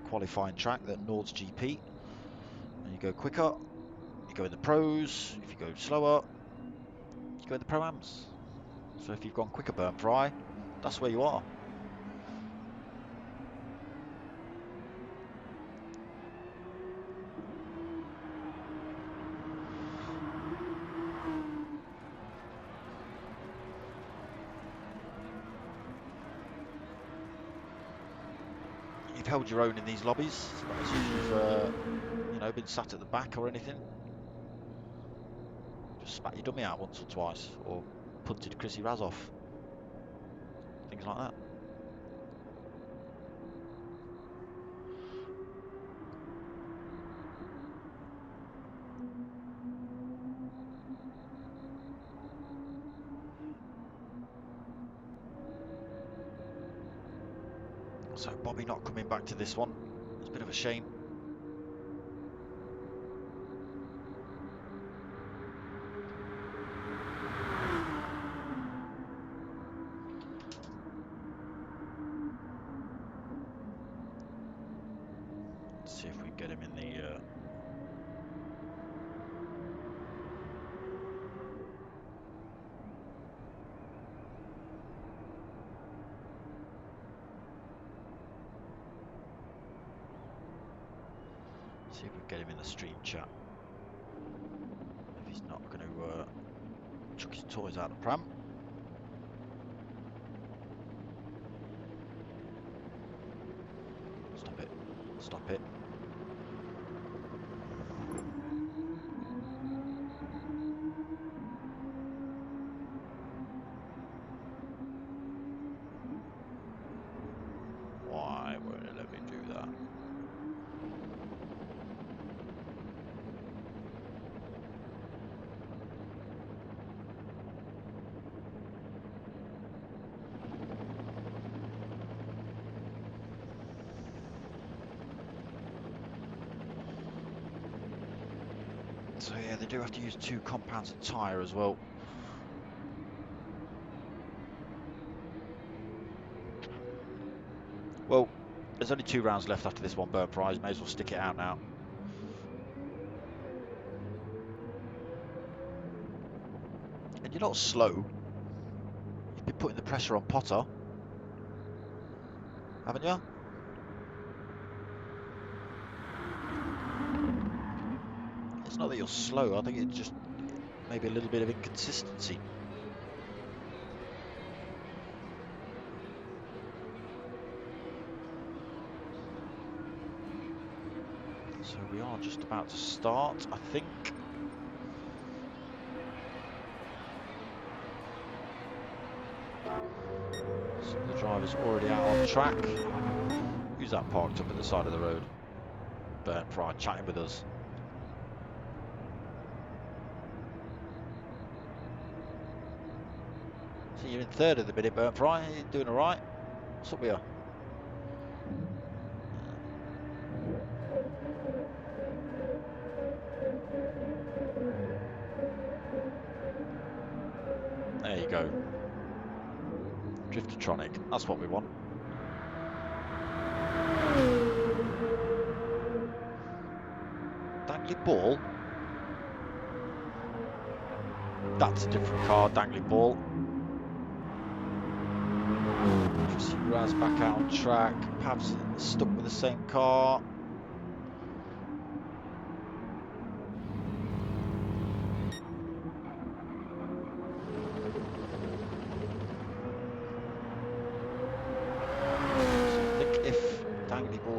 qualifying track, that Nord's GP. And you go quicker. You go in the pros. If you go slower, you go in the Pro-Ams. So if you've gone quicker, Burnt Fry, that's where you are. You've held your own in these lobbies, not as if you've been sat at the back or anything. Just spat your dummy out once or twice, or punted Chrissy Raz off. Things like that. So Bobby not coming back to this one. It's a bit of a shame. Let's see if we can get him in the... See if we can get him in the stream chat. If he's not going to chuck his toys out the pram. Stop it. Stop it. Why won't it let me do that? So yeah, they do have to use 2 compounds of tyre as well. Well, there's only 2 rounds left after this one, Burn Prize. May as well stick it out now. And you're not slow. You've been putting the pressure on Potter, haven't you? It's not that you're slow. I think it's just maybe a little bit of inconsistency. So we are just about to start, I think. Some of the drivers already out on track. Who's that parked up at the side of the road? Burn Pride chatting with us. So you're in 3rd at the minute, Burn Pride. You're doing all right. What's up with you? There you go. Driftertronic. That's what we want. Dangly ball. That's a different car. Dangly ball. Chrissy Raz back out on track. Pav's stuck with the same car.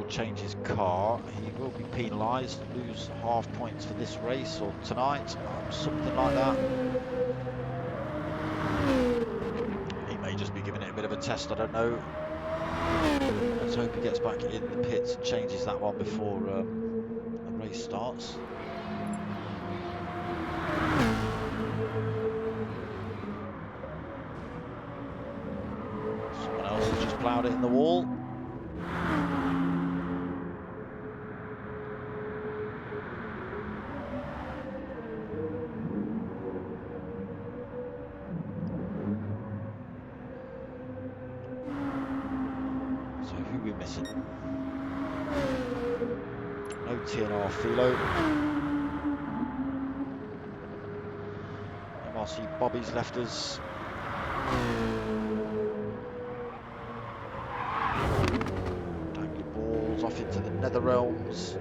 Change his car, he will be penalised, lose half points for this race or tonight, something like that. He may just be giving it a bit of a test, I don't know. Let's hope he gets back in the pits and changes that one before the race starts. Someone else has just ploughed it in the wall. No TNR Philo. MRC Bobby's left us. Dangly balls off into the nether realms.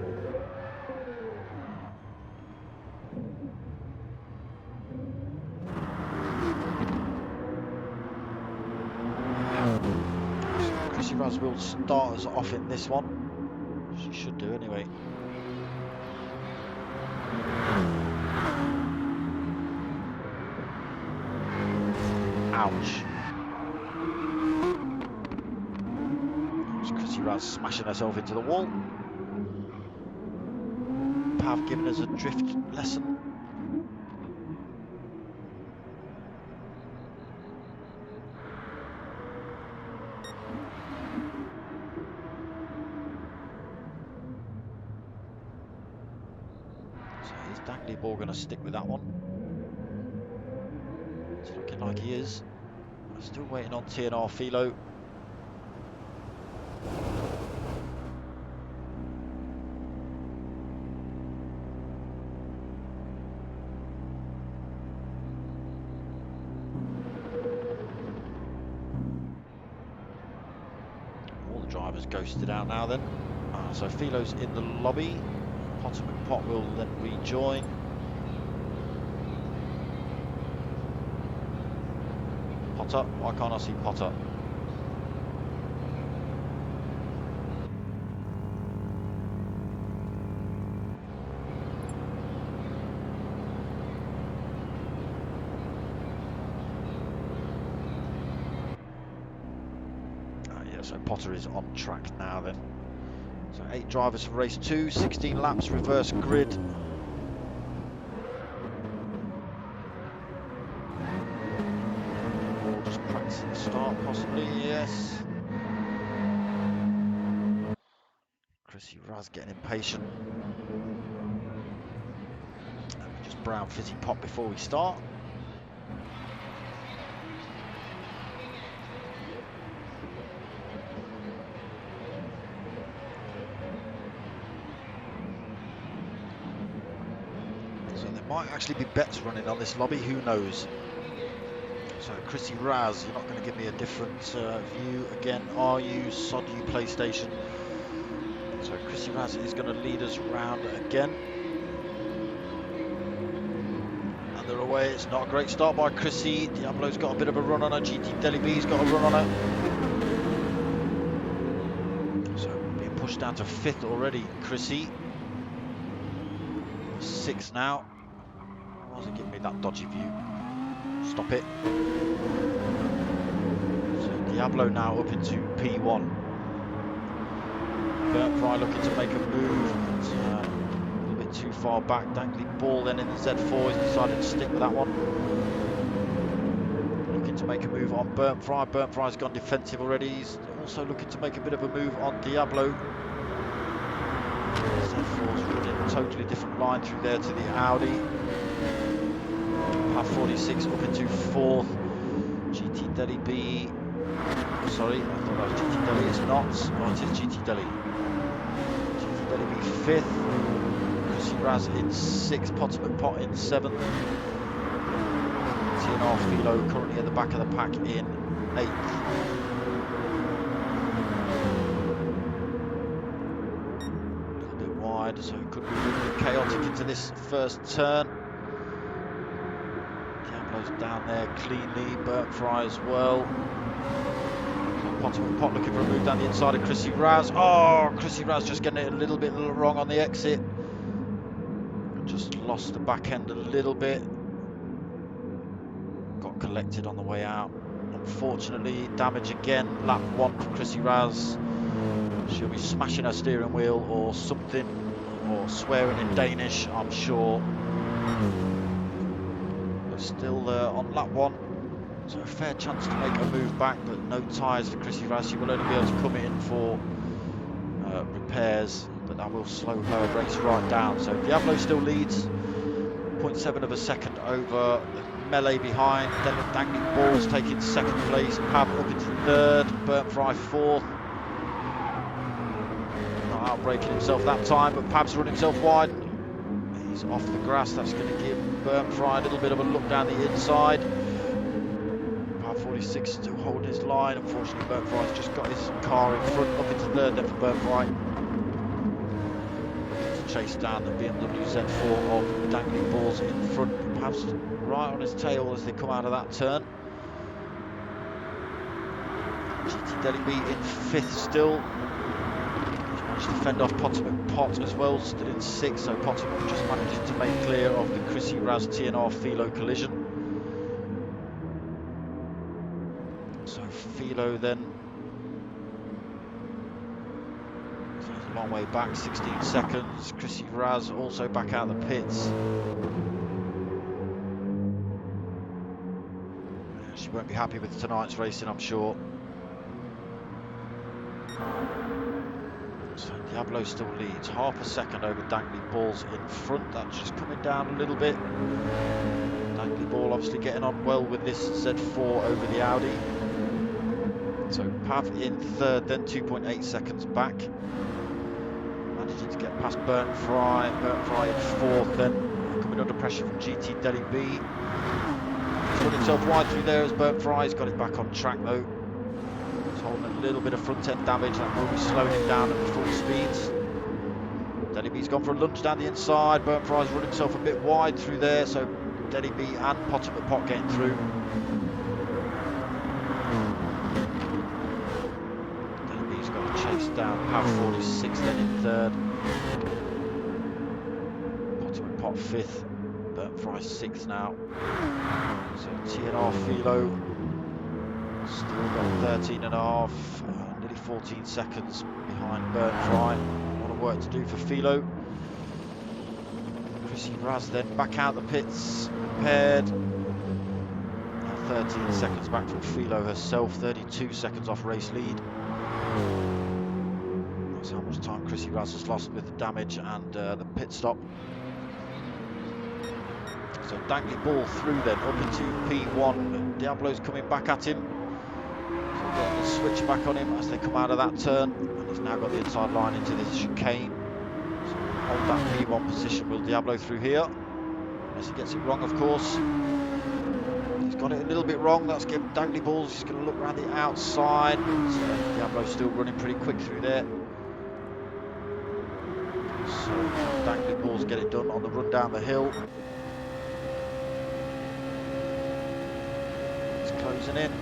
Chrissy Raz will start us off in this one. She should do anyway. Ouch. It's Chrissy Raz smashing herself into the wall. Pav giving us a drift lesson. So is Dangly Ball going to stick with that one? It's looking like he is. Still waiting on TNR Philo. All the drivers ghosted out now then. So Philo's in the lobby. Potter McPot will then rejoin. Potter, why can't I see Potter? Yeah, so Potter is on track now then. So 8 drivers for race 2, 16 laps, reverse grid. Or just practicing the start possibly, yes. Chrissy Raz getting impatient. Let me just brown fizzy pop before we start. So there might actually be bets running on this lobby, who knows? So Chrissy Raz, you're not going to give me a different view again, are you? Sod you, PlayStation. So Chrissy Raz is going to lead us round again. And they're away. It's not a great start by Chrissy. Diablo's got a bit of a run on her. GT Deli B's got a run on her. So being pushed down to 5th already, Chrissy. 6th now. Why was it giving me that dodgy view? Stop it. So Diablo now up into P1. Bert Fry looking to make a move. But, a little bit too far back. Dangly ball then in the Z4. He's decided to stick with that one. Looking to make a move on Burnt Fry. Burnt Fry's gone defensive already. He's also looking to make a bit of a move on Diablo. Z4's running a totally different line through there to the Audi. PAV 46 up into 4th. GT Deli B. Sorry, I thought that was GT Deli. It's not. Oh, it is GT Deli. GT Deli B 5th. Chrissy Raz in 6th. Potter McPot in 7th. TNR Philo currently at the back of the pack in 8th. So it could be a little bit chaotic into this first turn. Diablo's down there cleanly, Bert Fry as well. Potter McPot looking for a move down the inside of Chrissy Raz. Oh, Chrissy Raz just getting it a little bit wrong on the exit. Just lost the back end a little bit. Got collected on the way out. Unfortunately, damage again. Lap 1 for Chrissy Raz. She'll be smashing her steering wheel or something. Or swearing in Danish, I'm sure. But still on lap 1, so a fair chance to make a move back, but no tyres for Chrissy Raz. She will only be able to come in for repairs, but that will slow her race right down. So Diablo still leads, 0.7 of a second over the melee behind. Then the Dangling Balls taking 2nd place. Pav up into 3rd. Burnt Fry 4th. Outbreaking himself that time, but Pab's run himself wide. He's off the grass. That's going to give Burnt Fry a little bit of a look down the inside. Pav 46 still holding his line. Unfortunately, Burnt Fry's just got his car in front, up into 3rd then for Burnt Fry. Looking to chase down the BMW Z4 of Dangling Balls in front. Pav's right on his tail as they come out of that turn. GT Deli B in 5th still. To fend off Potter McPot as well, still in 6th, so Potter just managing to make clear of the Chrissy Raz TNR Philo collision. So Philo then, so it's a long way back, 16 seconds. Chrissy Raz also back out the pits. She won't be happy with tonight's racing, I'm sure. So Diablo still leads, half a second over Dangly Balls in front. That's just coming down a little bit. Dangly Ball obviously getting on well with this Z4 over the Audi. So Pav in 3rd, then 2.8 seconds back. Managing to get past Burnt Fry. Burnt Fry in 4th, then coming under pressure from GT Deli B. He's run himself wide through there as Burnt Fry's got it back on track though. Holding a little bit of front end damage, that will be slowing him down at full speeds. Adey Gee's gone for a lunge down the inside. Burnt Fry's run himself a bit wide through there, so Adey Gee and Pot getting through. Adey Gee's got to chase down Pav 46 then in third. Pot 5th. Burnt Fry 6th now. So TNR Philo still got 13.5, nearly 14 seconds behind Burnt Fry. A lot of work to do for Philo. Chrissy Raz then back out the pits, prepared. Now 13 seconds back from Philo herself, 32 seconds off race lead. That's how much time Chrissy Raz has lost with the damage and the pit stop. So Dangly ball through then, up into P1. Diablo's coming back at him. So getting the switch back on him as they come out of that turn. And he's now got the inside line into this chicane. So hold that P1 position, will Diablo through here. Unless he gets it wrong, of course. He's got it a little bit wrong. That's giving Dangly balls. He's going to look around the outside. So Diablo's still running pretty quick through there. So Dangly balls get it done on the run down the hill. Closing in.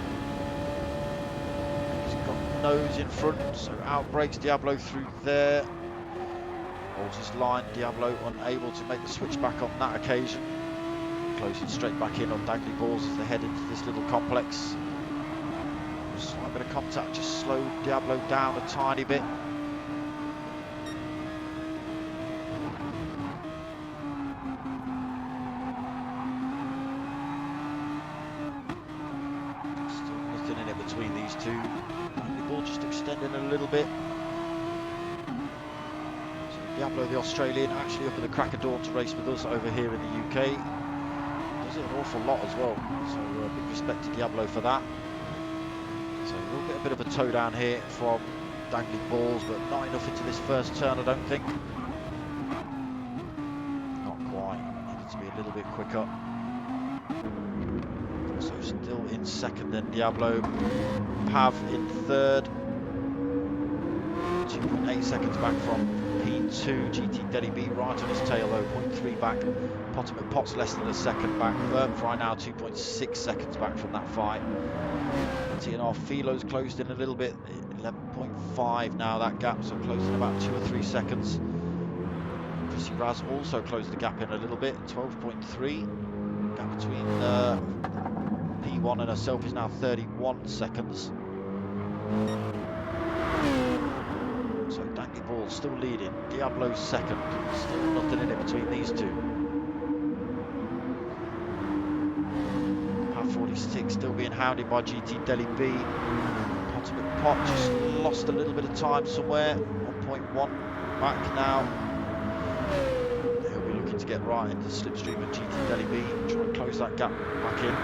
He's got nose in front, so out breaks Diablo through there. Holds his line. Diablo unable to make the switch back on that occasion. Closing straight back in on Dangly balls as they head into this little complex. Slight bit of contact just slowed Diablo down a tiny bit. Between these two, the ball just extending a little bit. So Diablo, the Australian, actually up at the crack of dawn to race with us over here in the UK. Does it an awful lot as well. So big respect to Diablo for that. So a little bit, a bit of a toe down here from Dangly balls, but not enough into this first turn, I don't think. Not quite. Needed to be a little bit quicker. So still in second then Diablo, Pav in third, 2.8 seconds back from P2, GT Adey Gee right on his tail though, 0.3 back, Pot's less than a second back, Burnt Fry now 2.6 seconds back from that fight. TNR Philo's closed in a little bit, 11.5 now that gap, so closing about 2 or 3 seconds. Chrissy Raz also closed the gap in a little bit, 12.3, gap between P1 and herself is now 31 seconds. So Dangly ball still leading. Diablo second. Still nothing in it between these two. Pav 46 still being hounded by GT Adey Gee. Pot just lost a little bit of time somewhere. 1.1 back now. He'll be looking to get right into the slipstream of GT Adey Gee. Try and close that gap back in.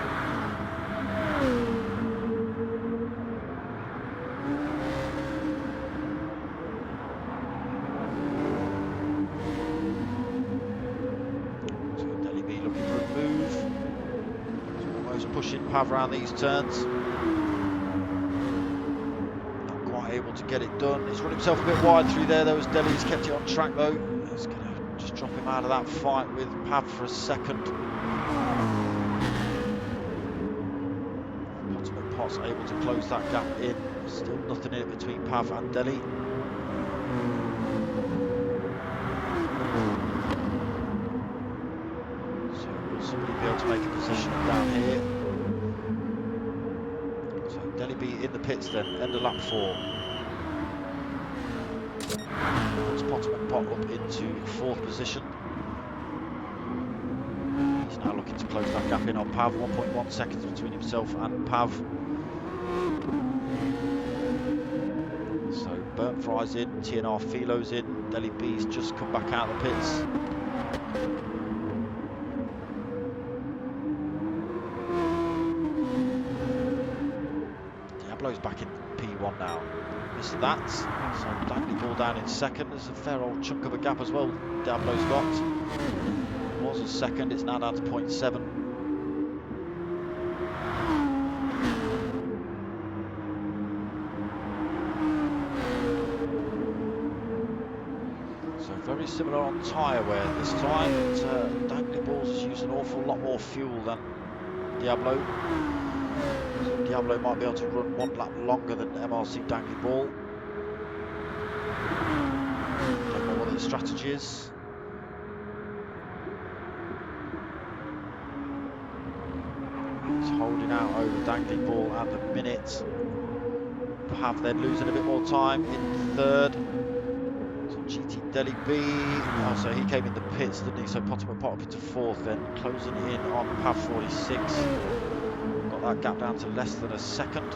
So Adey Gee looking for a move. He's almost pushing Pav around these turns. Not quite able to get it done. He's run himself a bit wide through there though as Deli's kept it on track though. He's going to just drop him out of that fight with Pav for a second. Pot's able to close that gap in. Still nothing in it between Pav and Deli. So will somebody be able to make a position down here? So Adey Gee in the pits then, end of lap 4. Puts Pot up into 4th position. He's now looking to close that gap in on Pav, 1.1 seconds between himself and Pav. So Burnt Fry's in, TNR Philo's in, Adey Gee's just come back out of the pits. Diablo's back in P1 now. Missed that. So Dangly ball down in second. There's a fair old chunk of a gap as well Diablo's got. It was a second, it's now down to 0.7. very similar on tyre wear this time, but Dangly Balls has used an awful lot more fuel than Diablo. So Diablo might be able to run one lap longer than MRC Dangly Ball. Don't know what their strategy is. He's holding out over Dangly Ball at the minute. Pav then losing a bit more time in third. So GT Adey Gee, oh, so he came in the pits, didn't he? So Potter up into fourth, then closing in on Pav 46. Got that gap down to less than a second.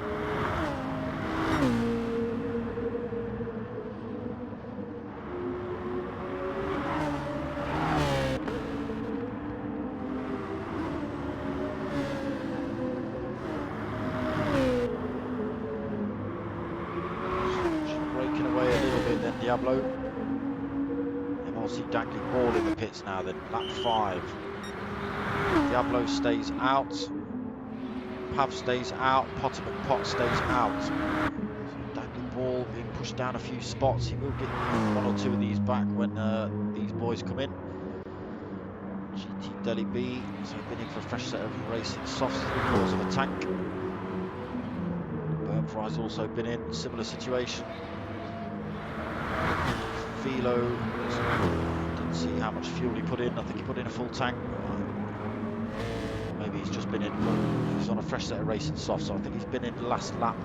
Breaking away a little bit then Diablo. MRC Dangly Ball in the pits now then, lap 5. Diablo stays out. Pav stays out, Potter Pot stays out. So Dangly Ball being pushed down a few spots. He will get one or two of these back when these boys come in. GT Adey Gee, so been in for a fresh set of racing softs because of a tank. Burnfry's also been in, similar situation. Philo, didn't see how much fuel he put in. I think he put in a full tank. Maybe he's just been in, he's on a fresh set of racing softs, so I think he's been in the last lap.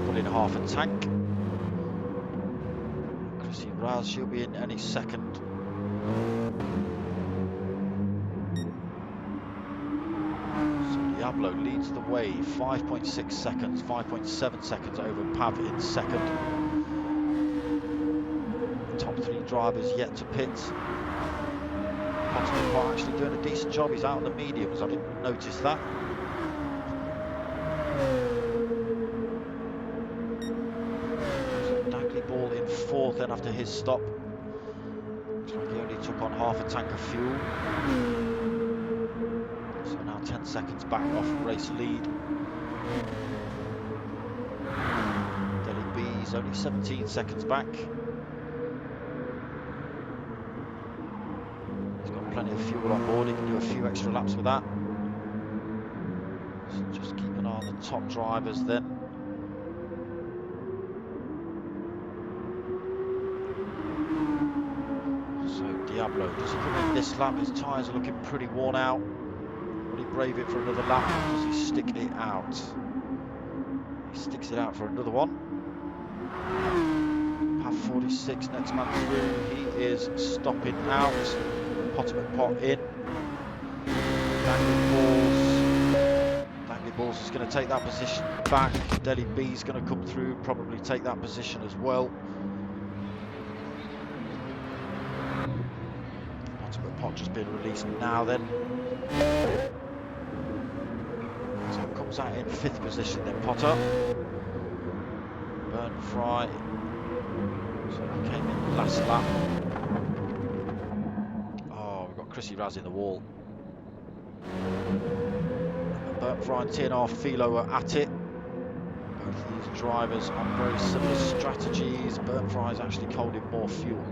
Put in half a tank. Chrissy Raz, she'll be in any second. So Diablo leads the way, 5.6 seconds, 5.7 seconds over Pav in second. Top 3 drivers yet to pit. Potter actually doing a decent job. He's out on the mediums. I didn't notice that. So Dangly Ball in fourth then after his stop. Looks like he only took on half a tank of fuel. So now 10 seconds back off race lead. Adey Gee's only 17 seconds back. Plenty of fuel on board, he can do a few extra laps with that. So just keep an eye on the top drivers then. So Diablo, does he come in this lap? His tyres are looking pretty worn out. Will he brave it for another lap or does he stick it out? He sticks it out for another one. Pav 46, next man through, he is stopping out. Potter Pot in. Dangly Balls is going to take that position back. Adey Gee's going to come through, probably take that position as well. Potter Pot just being released now then. So it comes out in 5th position then Potter. Burnfry. So he came in last lap. Chrissy Raz in the wall. Burnfry and TNR Philo are at it. Both of these drivers on very similar strategies. Burnfry's actually holding more fuel.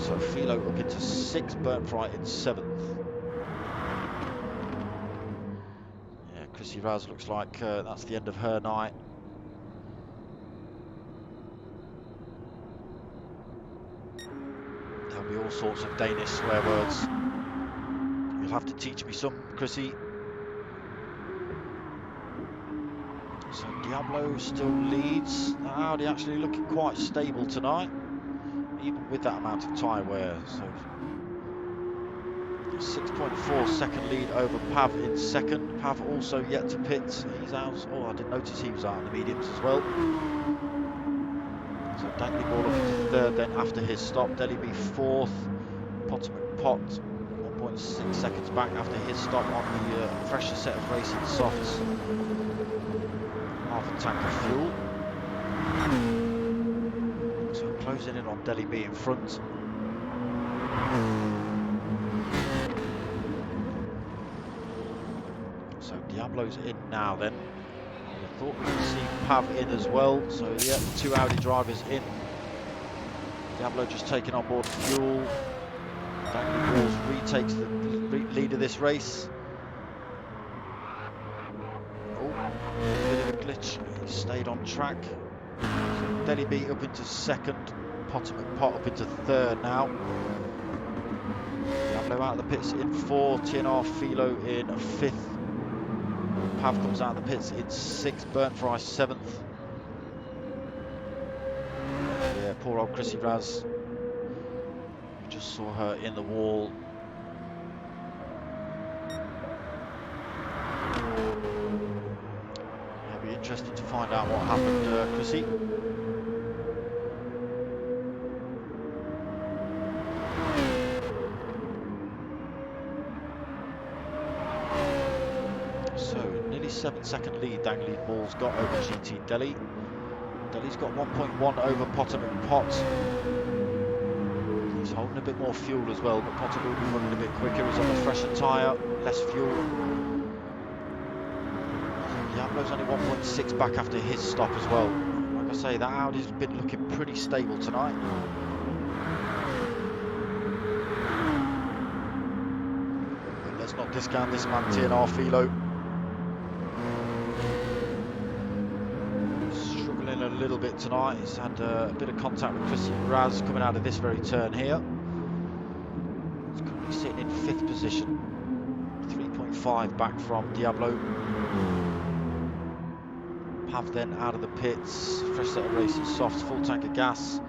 So Philo up into 6th, Burnfry in 7th. Yeah, Chrissy Raz looks like that's the end of her night. There'll be all sorts of Danish swear words. You'll have to teach me some, Chrissy. So Diablo still leads. Audi actually looking quite stable tonight, even with that amount of tyre wear. So 6.4 second lead over Pav in second. Pav also yet to pit. He's out. Oh, I didn't notice he was out on the mediums as well. So Dangly Ball up into third then after his stop. Adey Gee fourth. Potter Pot 1.6 seconds back after his stop on the fresher set of racing softs. Half a tank of fuel. So closing in on Adey Gee in front. So Diablo's in now then. Thought we'd see Pav in as well. So yeah, the 2 Audi drivers in. Diablo just taking on board fuel. Dangly Balls retakes the lead of this race. Oh, a bit of a glitch. He stayed on track. So Adey Gee up into second. Potem and Pot up into third now. Diablo out of the pits in 4th. TNR Philo in 5th. Pav comes out of the pits in 6th. Burnt Fry 7th. Yeah, poor old Chrissy Raz. We just saw her in the wall. It'll be interesting to find out what happened, Chrissy. So, nearly 7-second lead Dangly Balls got over GT Delhi. Delhi's got 1.1 over Potem and Pot. He's holding a bit more fuel as well, but Potem will be running a bit quicker. He's on a fresher tyre, less fuel. Diablo's only 1.6 back after his stop as well. Like I say, that Audi's been looking pretty stable tonight. But let's not discount this man, TNR Philo. Struggling a little bit tonight. He's had a bit of contact with Chrissy Raz coming out of this very turn here. He's currently sitting in 5th position. 3.5 back from Diablo. Pav then out of the pits, fresh set of racing softs, full tank of gas.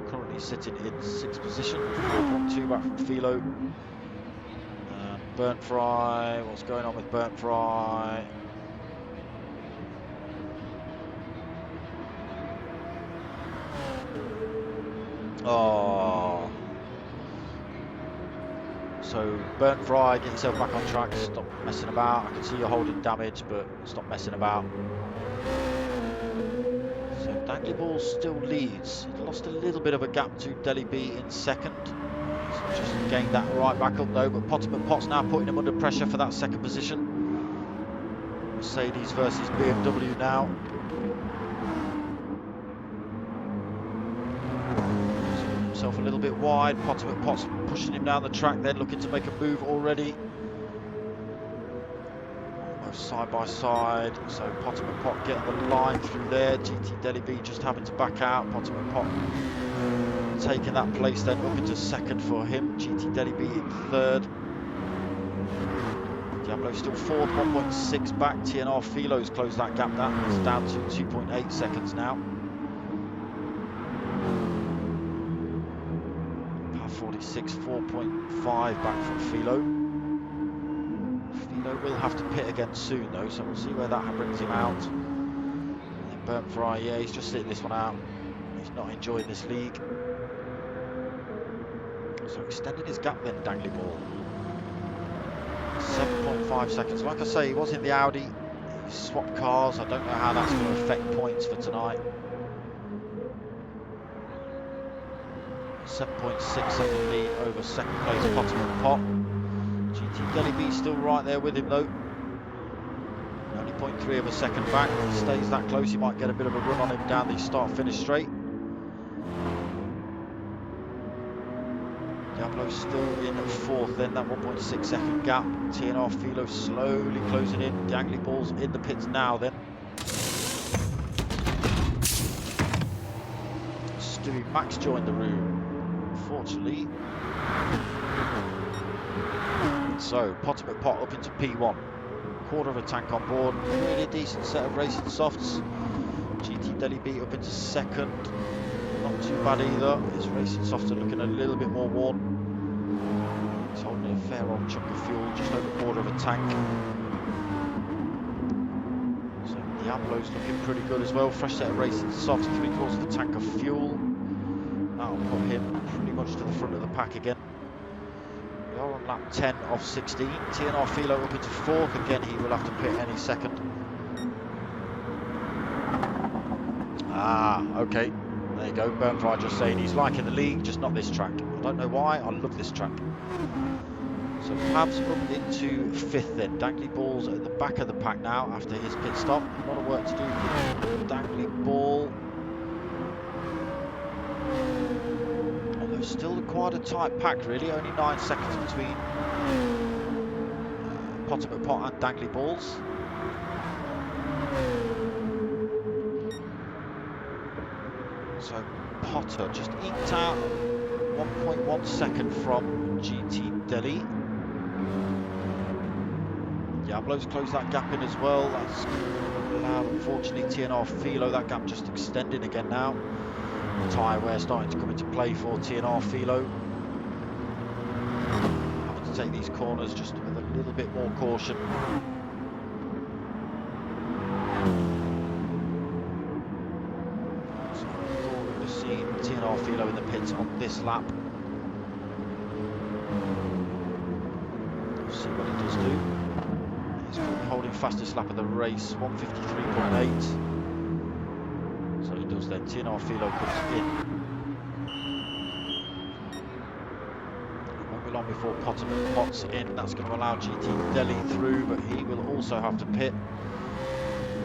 Currently sitting in 6th position, 4.2 back from Philo. And Burnt Fry, what's going on with Burnt Fry? Oh. So Burnt Fry, get yourself back on track, stop messing about. I can see you're holding damage, but stop messing about. So Dangly Balls still leads. He lost a little bit of a gap to Adey Gee in 2nd. He's just gained that right back up though, but Potem and Pot's now putting him under pressure for that 2nd position. Mercedes versus BMW now. He's himself a little bit wide. Potem and Pot's pushing him down the track, then looking to make a move already. Side by side, so Potem and Pot getting the line through there. GT Adey Gee just having to back out. Potem and Pot taking that place then up into 2nd for him. GT Adey Gee in 3rd. Diablo still 4th, 1.6 back. TNR Philo's closed that gap down. It's down to 2.8 seconds now. Par 46, 4.5 back from Philo. Will have to pit again soon though, so we'll see where that brings him out. And then Burnt Fry, yeah, he's just sitting this one out. He's not enjoying this league. So extending his gap then, Dangly Ball. 7.5 seconds. Like I say, he was in the Audi. He swapped cars. I don't know how that's going to affect points for tonight. 7.6 second lead over 2nd place Potem and Pot. GT Adey Gee still right there with him though. Only 0.3 of a second back. If he stays that close, he might get a bit of a run on him down the start-finish straight. Diablo's still in 4th then, that 1.6 second gap. TNR Philo slowly closing in. Dangly Balls in the pits now then. Stewie Max joined the room. Unfortunately. So, Potem and Pot up into P1. Quarter of a tank on board. Really decent set of racing softs. GT Adey Gee up into 2nd. Not too bad either. His racing softs are looking a little bit more worn. He's holding a fair old chunk of fuel, just over a quarter of a tank. So, Diablo's looking pretty good as well. Fresh set of racing softs, 3/4 of a tank of fuel. That'll put him pretty much to the front of the pack again. We are on lap 10 of 16. TNR Philo up into 4th. Again, he will have to pit any second. Ah, okay. There you go. Burnt Fry just saying he's liking the league, just not this track. I don't know why. I love this track. So Pav's up into 5th then. Dangly Ball's at the back of the pack now after his pit stop. A lot of work to do for Dangly Ball. Although still quite a tight pack really, only 9 seconds between Potter McPot and Dangly Balls. So Potter just eked out 1.1 second from GT Delhi. Diablo's closed that gap in as well. That's allowed, unfortunately, TNR Philo. That gap just extending again now. Tyre wear starting to come into play for TNR Philo. Having to take these corners just with a little bit more caution. So I thought we would have seen TNR Philo in the pits on this lap. We'll see what he does do. He's currently holding fastest lap of the race, 153.8. So he does then. TNR Philo comes in. It won't be long before Potter pots in. That's going to allow GT Delhi through, but he will also have to pit.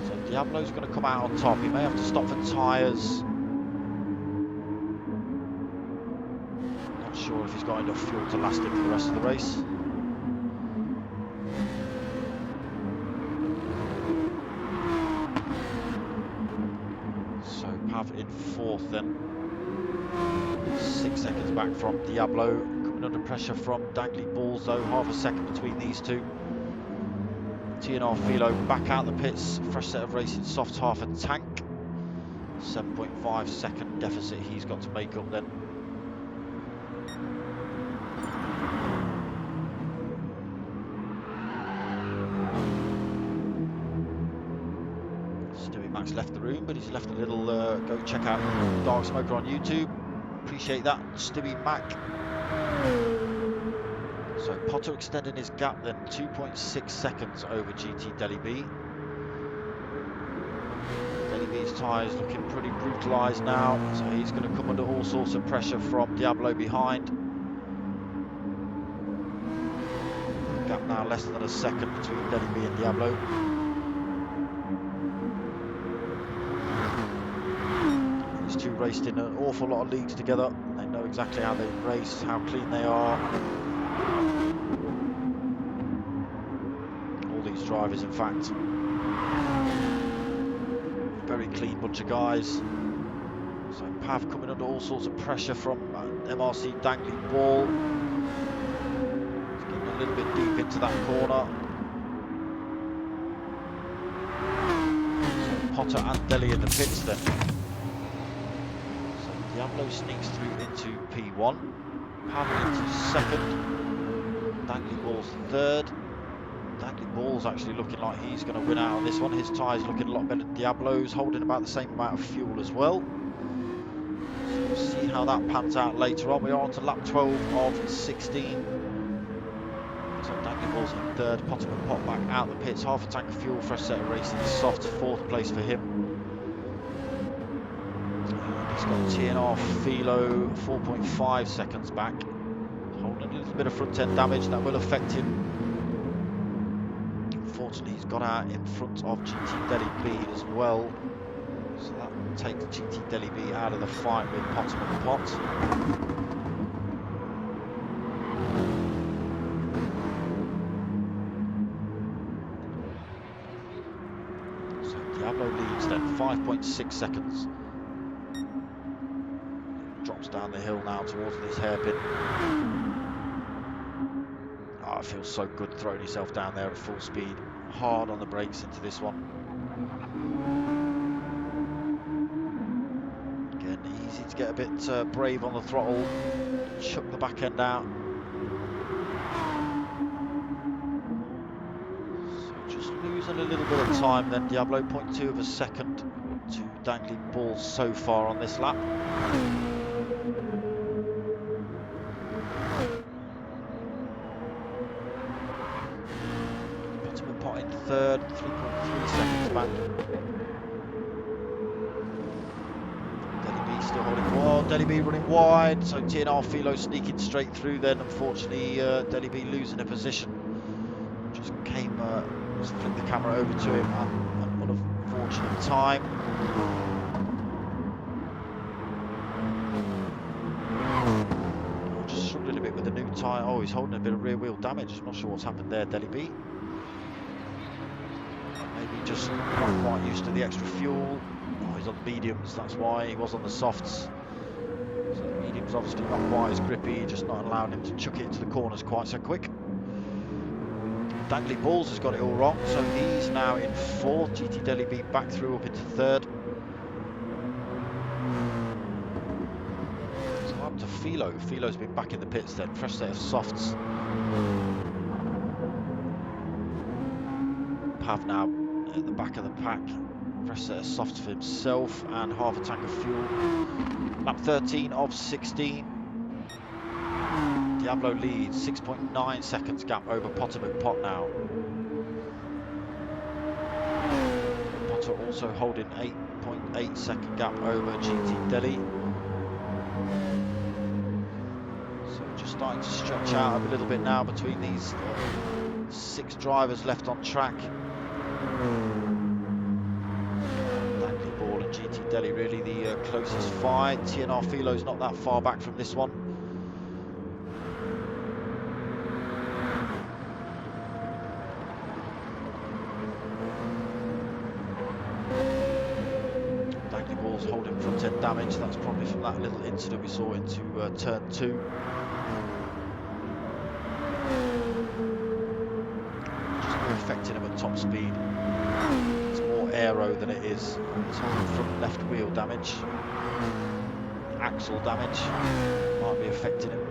So Diablo's going to come out on top. He may have to stop for tyres. Not sure if he's got enough fuel to last him for the rest of the race. In 4th then, 6 seconds back from Diablo, coming under pressure from Dangly Balls though, half a second between these two. TNR Philo back out the pits, fresh set of racing soft, half a tank, 7.5 second deficit he's got to make up then. Max left the room, but he's left a little go check out Dark Smoker on YouTube. Appreciate that, Stibby Mac. So Potter extending his gap then, 2.6 seconds over GT Delhi B. Delhi B's tyres looking pretty brutalised now, so he's going to come under all sorts of pressure from Diablo behind. Gap now less than a second between Delhi B and Diablo. Two raced in an awful lot of leagues together. They know exactly how they race, how clean they are. All these drivers, in fact, very clean bunch of guys. So Pav coming under all sorts of pressure from MRC Dangly Ball. He's getting a little bit deep into that corner. So Potter and Delhi in the pits then. Diablo sneaks through into P1, Pavel into 2nd, Dangly Ball's 3rd. Dangly Ball's actually looking like he's going to win out on this one. His tyres looking a lot better than Diablo's, holding about the same amount of fuel as well. So we'll see how that pans out later on. We are on to lap 12 of 16. So Dangly Ball's in 3rd, Potter McPot back out the pits, half a tank of fuel, fresh set of racing, soft, 4th place for him. He's got TNR Philo 4.5 seconds back, holding a little bit of front end damage that will affect him. Unfortunately, he's got out in front of GT Delhi B as well, so that takes GT Delhi B out of the fight with Potter McPot. So Diablo leads then, 5.6 seconds. Drops down the hill now towards this hairpin. Oh, it feels so good throwing yourself down there at full speed. Hard on the brakes into this one. Again, easy to get a bit brave on the throttle. Chuck the back end out. So just losing a little bit of time then. Diablo 0.2 of a second to Dangly Ball so far on this lap. In 3rd, 3.3 seconds back. Delhi B still holding wide. Delhi B running wide, so TNR Philo sneaking straight through then. Unfortunately, Delhi B losing a position. just came, just flipped the camera over to him at an unfortunate time. Just struggling a bit with the new tyre. Oh, he's holding a bit of rear wheel damage. I'm not sure what's happened there, Adey Gee. Maybe just not quite used to the extra fuel. Oh, he's on the mediums, that's why. He was on the softs. So the mediums obviously not quite as grippy, just not allowing him to chuck it into the corners quite so quick. Dangly Balls has got it all wrong, so he's now in 4th. GT Adey Gee back through up into 3rd. So up to Philo. Philo's been back in the pits then, fresh set of softs. Pav now at the back of the pack, fresh set of softs for himself and half a tank of fuel. Lap 13 of 16. Diablo leads, 6.9 seconds gap over Potter McPot now. Potter also holding 8.8 second gap over GT Adey. So just starting to stretch out a little bit now between these 6 drivers left on track. Dangly Ball and GT Adey really the closest fight. TNR Philo's not that far back from this one. Dangly Ball's holding front end damage. That's probably from that little incident we saw into turn 2. Just affecting him at top speed. It's more aero than it is. It's holding front left wheel damage. Axle damage might be affecting him.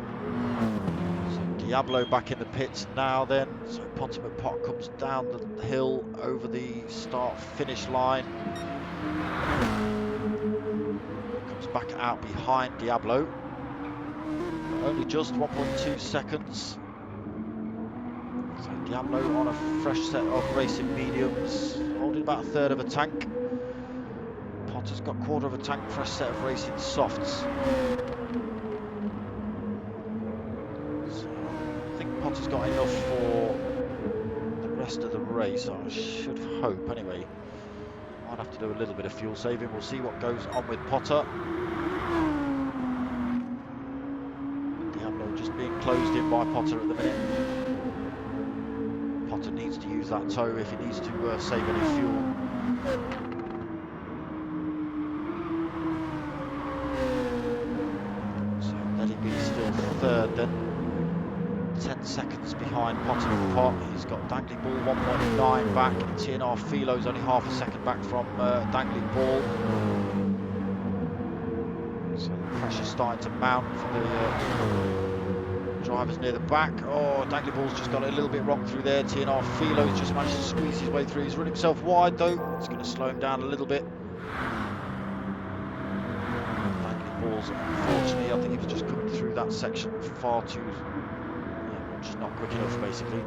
So Diablo back in the pits now then. So Potter McPot comes down the hill over the start finish line. Comes back out behind Diablo. Only just 1.2 seconds. So Diablo on a fresh set of racing mediums, holding about 1/3 of a tank. Potter's got 1/4 of a tank, fresh set of racing softs. So I think Potter's got enough for the rest of the race, I should hope anyway. Might have to do a little bit of fuel saving, we'll see what goes on with Potter. Diablo just being closed in by Potter at the minute. Potter needs to use that toe if he needs to save any fuel. So Adey Gee still 3rd then, 10 seconds behind Potter McPot. He's got Dangly Ball 1.9 back. TNR Philo's only half a second back from Dangly Ball. So the pressure's starting to mount for the drivers near the back. Oh, Dangly Ball's just got it a little bit wrong through there. TNR Philo's just managed to squeeze his way through. He's run himself wide though. It's going to slow him down a little bit. Dangly Ball's, unfortunately, I think he was just coming through that section far too, just not quick enough basically.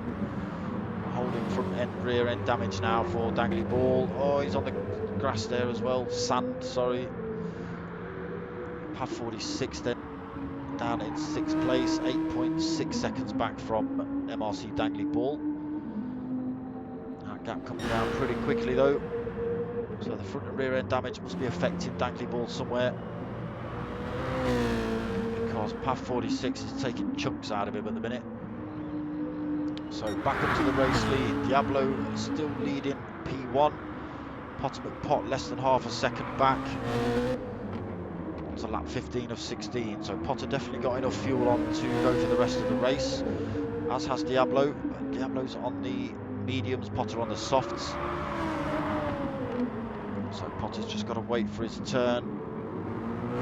Holding front end, rear end damage now for Dangly Ball. Oh, he's on the grass there as well. Sand, sorry. Pav 46 then, down in 6th place, 8.6 seconds back from MRC Dangly Ball. That gap comes down pretty quickly though, so the front and rear end damage must be affecting Dangly Ball somewhere, because Pav 46 is taking chunks out of him at the minute. So back up to the race lead. Diablo still leading P1. Potter McPot less than half a second back. To lap 15 of 16, so Potter definitely got enough fuel on to go for the rest of the race, as has Diablo. But Diablo's on the mediums, Potter on the softs, so Potter's just got to wait for his turn.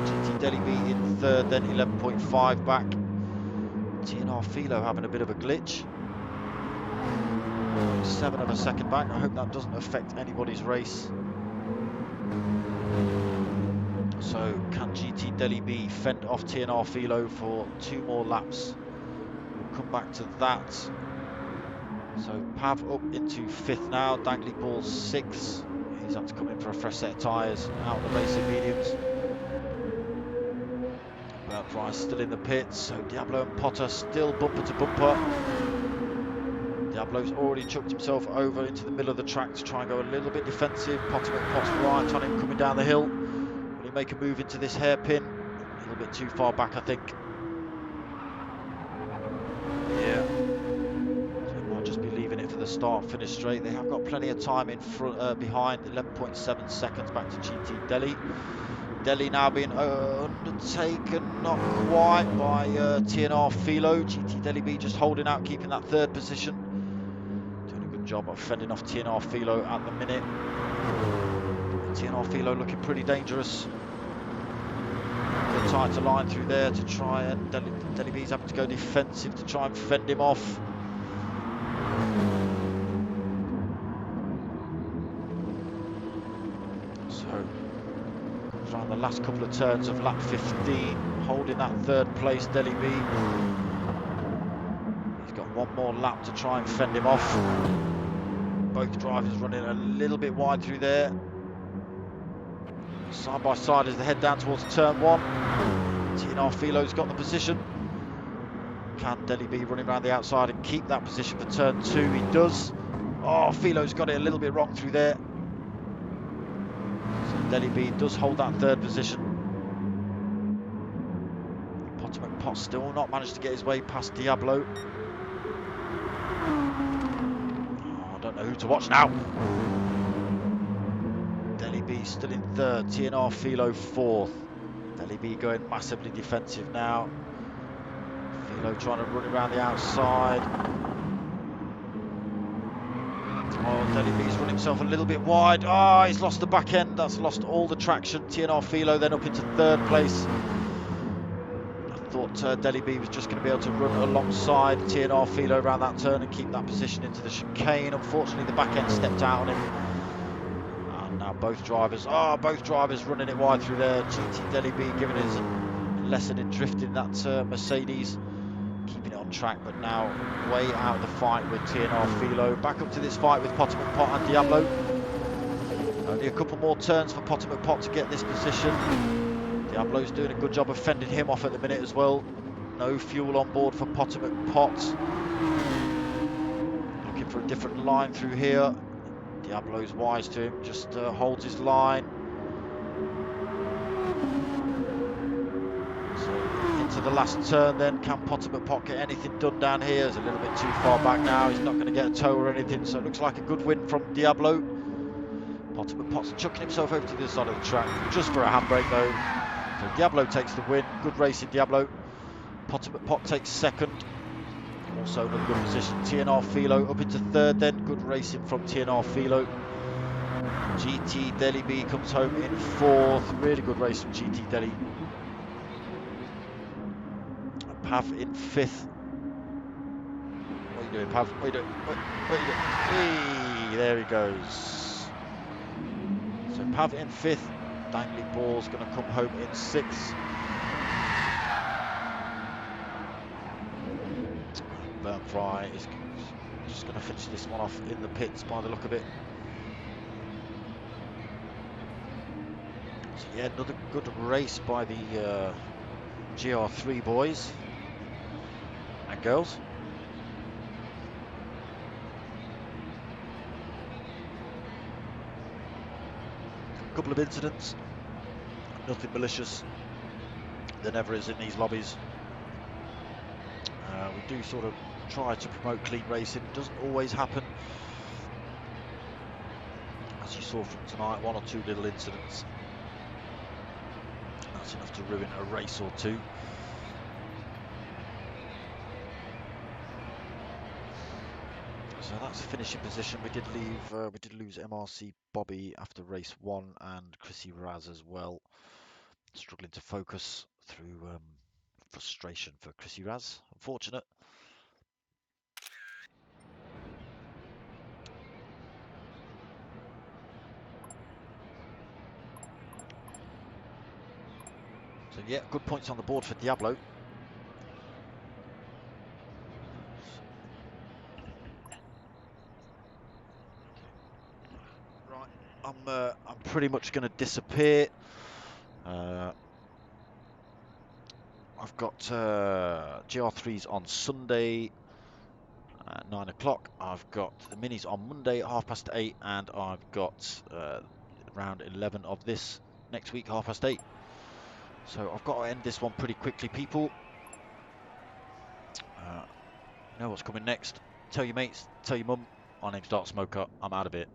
GT Adey Gee in 3rd then, 11.5 back. TNR Philo having a bit of a glitch, 7 of a second back. I hope that doesn't affect anybody's race. So can GT Adey Gee fend off TNR Philo for 2 more laps? We'll come back to that. So Pav up into 5th now, Dangly Ball 6th. He's had to come in for a fresh set of tyres out of the racing mediums. Bert Price still in the pits, so Diablo and Potter still bumper to bumper. Diablo Diablo's already chucked himself over into the middle of the track to try and go a little bit defensive. Potemkin Pot's right on him coming down the hill. Will he make a move into this hairpin? A little bit too far back, I think. Yeah. So it might just be leaving it for the start finish straight. They have got plenty of time in front, behind. 11.7 seconds back to GT Delhi. Delhi now being undertaken, not quite, by TNR Philo. GT Delhi B just holding out, keeping that third position. Doing a good job of fending off TNR Philo at the minute. TNR Philo looking pretty dangerous. A tighter line through there to try, and Delhi B's having to go defensive to try and fend him off. So around the last couple of turns of lap 15, holding that third place, Delhi B. He's got one more lap to try and fend him off. Both drivers running a little bit wide through there. Side by side as they head down towards turn 1. TNR Philo's got the position. Can Delhi B running around the outside and keep that position for turn 2? He does. Oh, Philo's got it a little bit wrong through there. So Delhi B does hold that third position. Potemkin Pot still not managed to get his way past Diablo. Oh, I don't know who to watch now. Delhi B still in third, TNR Philo fourth. Delhi B going massively defensive now. Philo trying to run around the outside. Oh, Delhi B's run himself a little bit wide. Oh, he's lost the back end. That's lost all the traction. TNR Philo then up into third place. I thought Delhi B was just going to be able to run alongside TNR Philo around that turn and keep that position into the chicane. Unfortunately, the back end stepped out on him. And now both drivers running it wide through there. GT Delhi B giving his lesson in drifting that Mercedes. Keeping it on track, but now way out of the fight with TNR Philo. Back up to this fight with Potemkin Pot and Diablo. Only a couple more turns for Potemkin Pot to get this position. Diablo's doing a good job of fending him off at the minute as well. No fuel on board for Potemkin Pot. Looking for a different line through here. Diablo's wise to him, just holds his line. To the last turn then, can Potemkin Pot get anything done down here? He's a little bit too far back now, he's not going to get a tow or anything, so it looks like a good win from Diablo. Potemkin Pot's chucking himself over to the side of the track, just for a handbrake though. So Diablo takes the win, good racing Diablo. Potemkin Pot takes second, also another good position. TNR Philo up into third then, good racing from TNR Philo. GT Delhi B comes home in fourth, really good race from GT Delhi. Pav in fifth. What are you doing, Pav? What are you doing? What are you doing? Hey, there he goes. So Pav in fifth. Dangly Ball's going to come home in sixth. Burnt Fry is just going to finish this one off in the pits by the look of it. So yeah, another good race by the GR3 boys and girls. A couple of incidents, nothing malicious. There never is in these lobbies. We do sort of try to promote clean racing. It doesn't always happen. As you saw from tonight, one or two little incidents. That's enough to ruin a race or two. So that's the finishing position. We did lose MRC Bobby after race 1 and Chrissy Raz as well. Struggling to focus through frustration for Chrissy Raz. Unfortunate. So yeah, good points on the board for Diablo. Right, I'm pretty much going to disappear. I've got GR3s on Sunday. At 9 o'clock, I've got the minis on Monday at 8:30, and I've got round 11 of this next week, 8:30. So I've got to end this one pretty quickly, people. You know what's coming next. Tell your mates, tell your mum. My name's Dark Smoker. I'm out of it.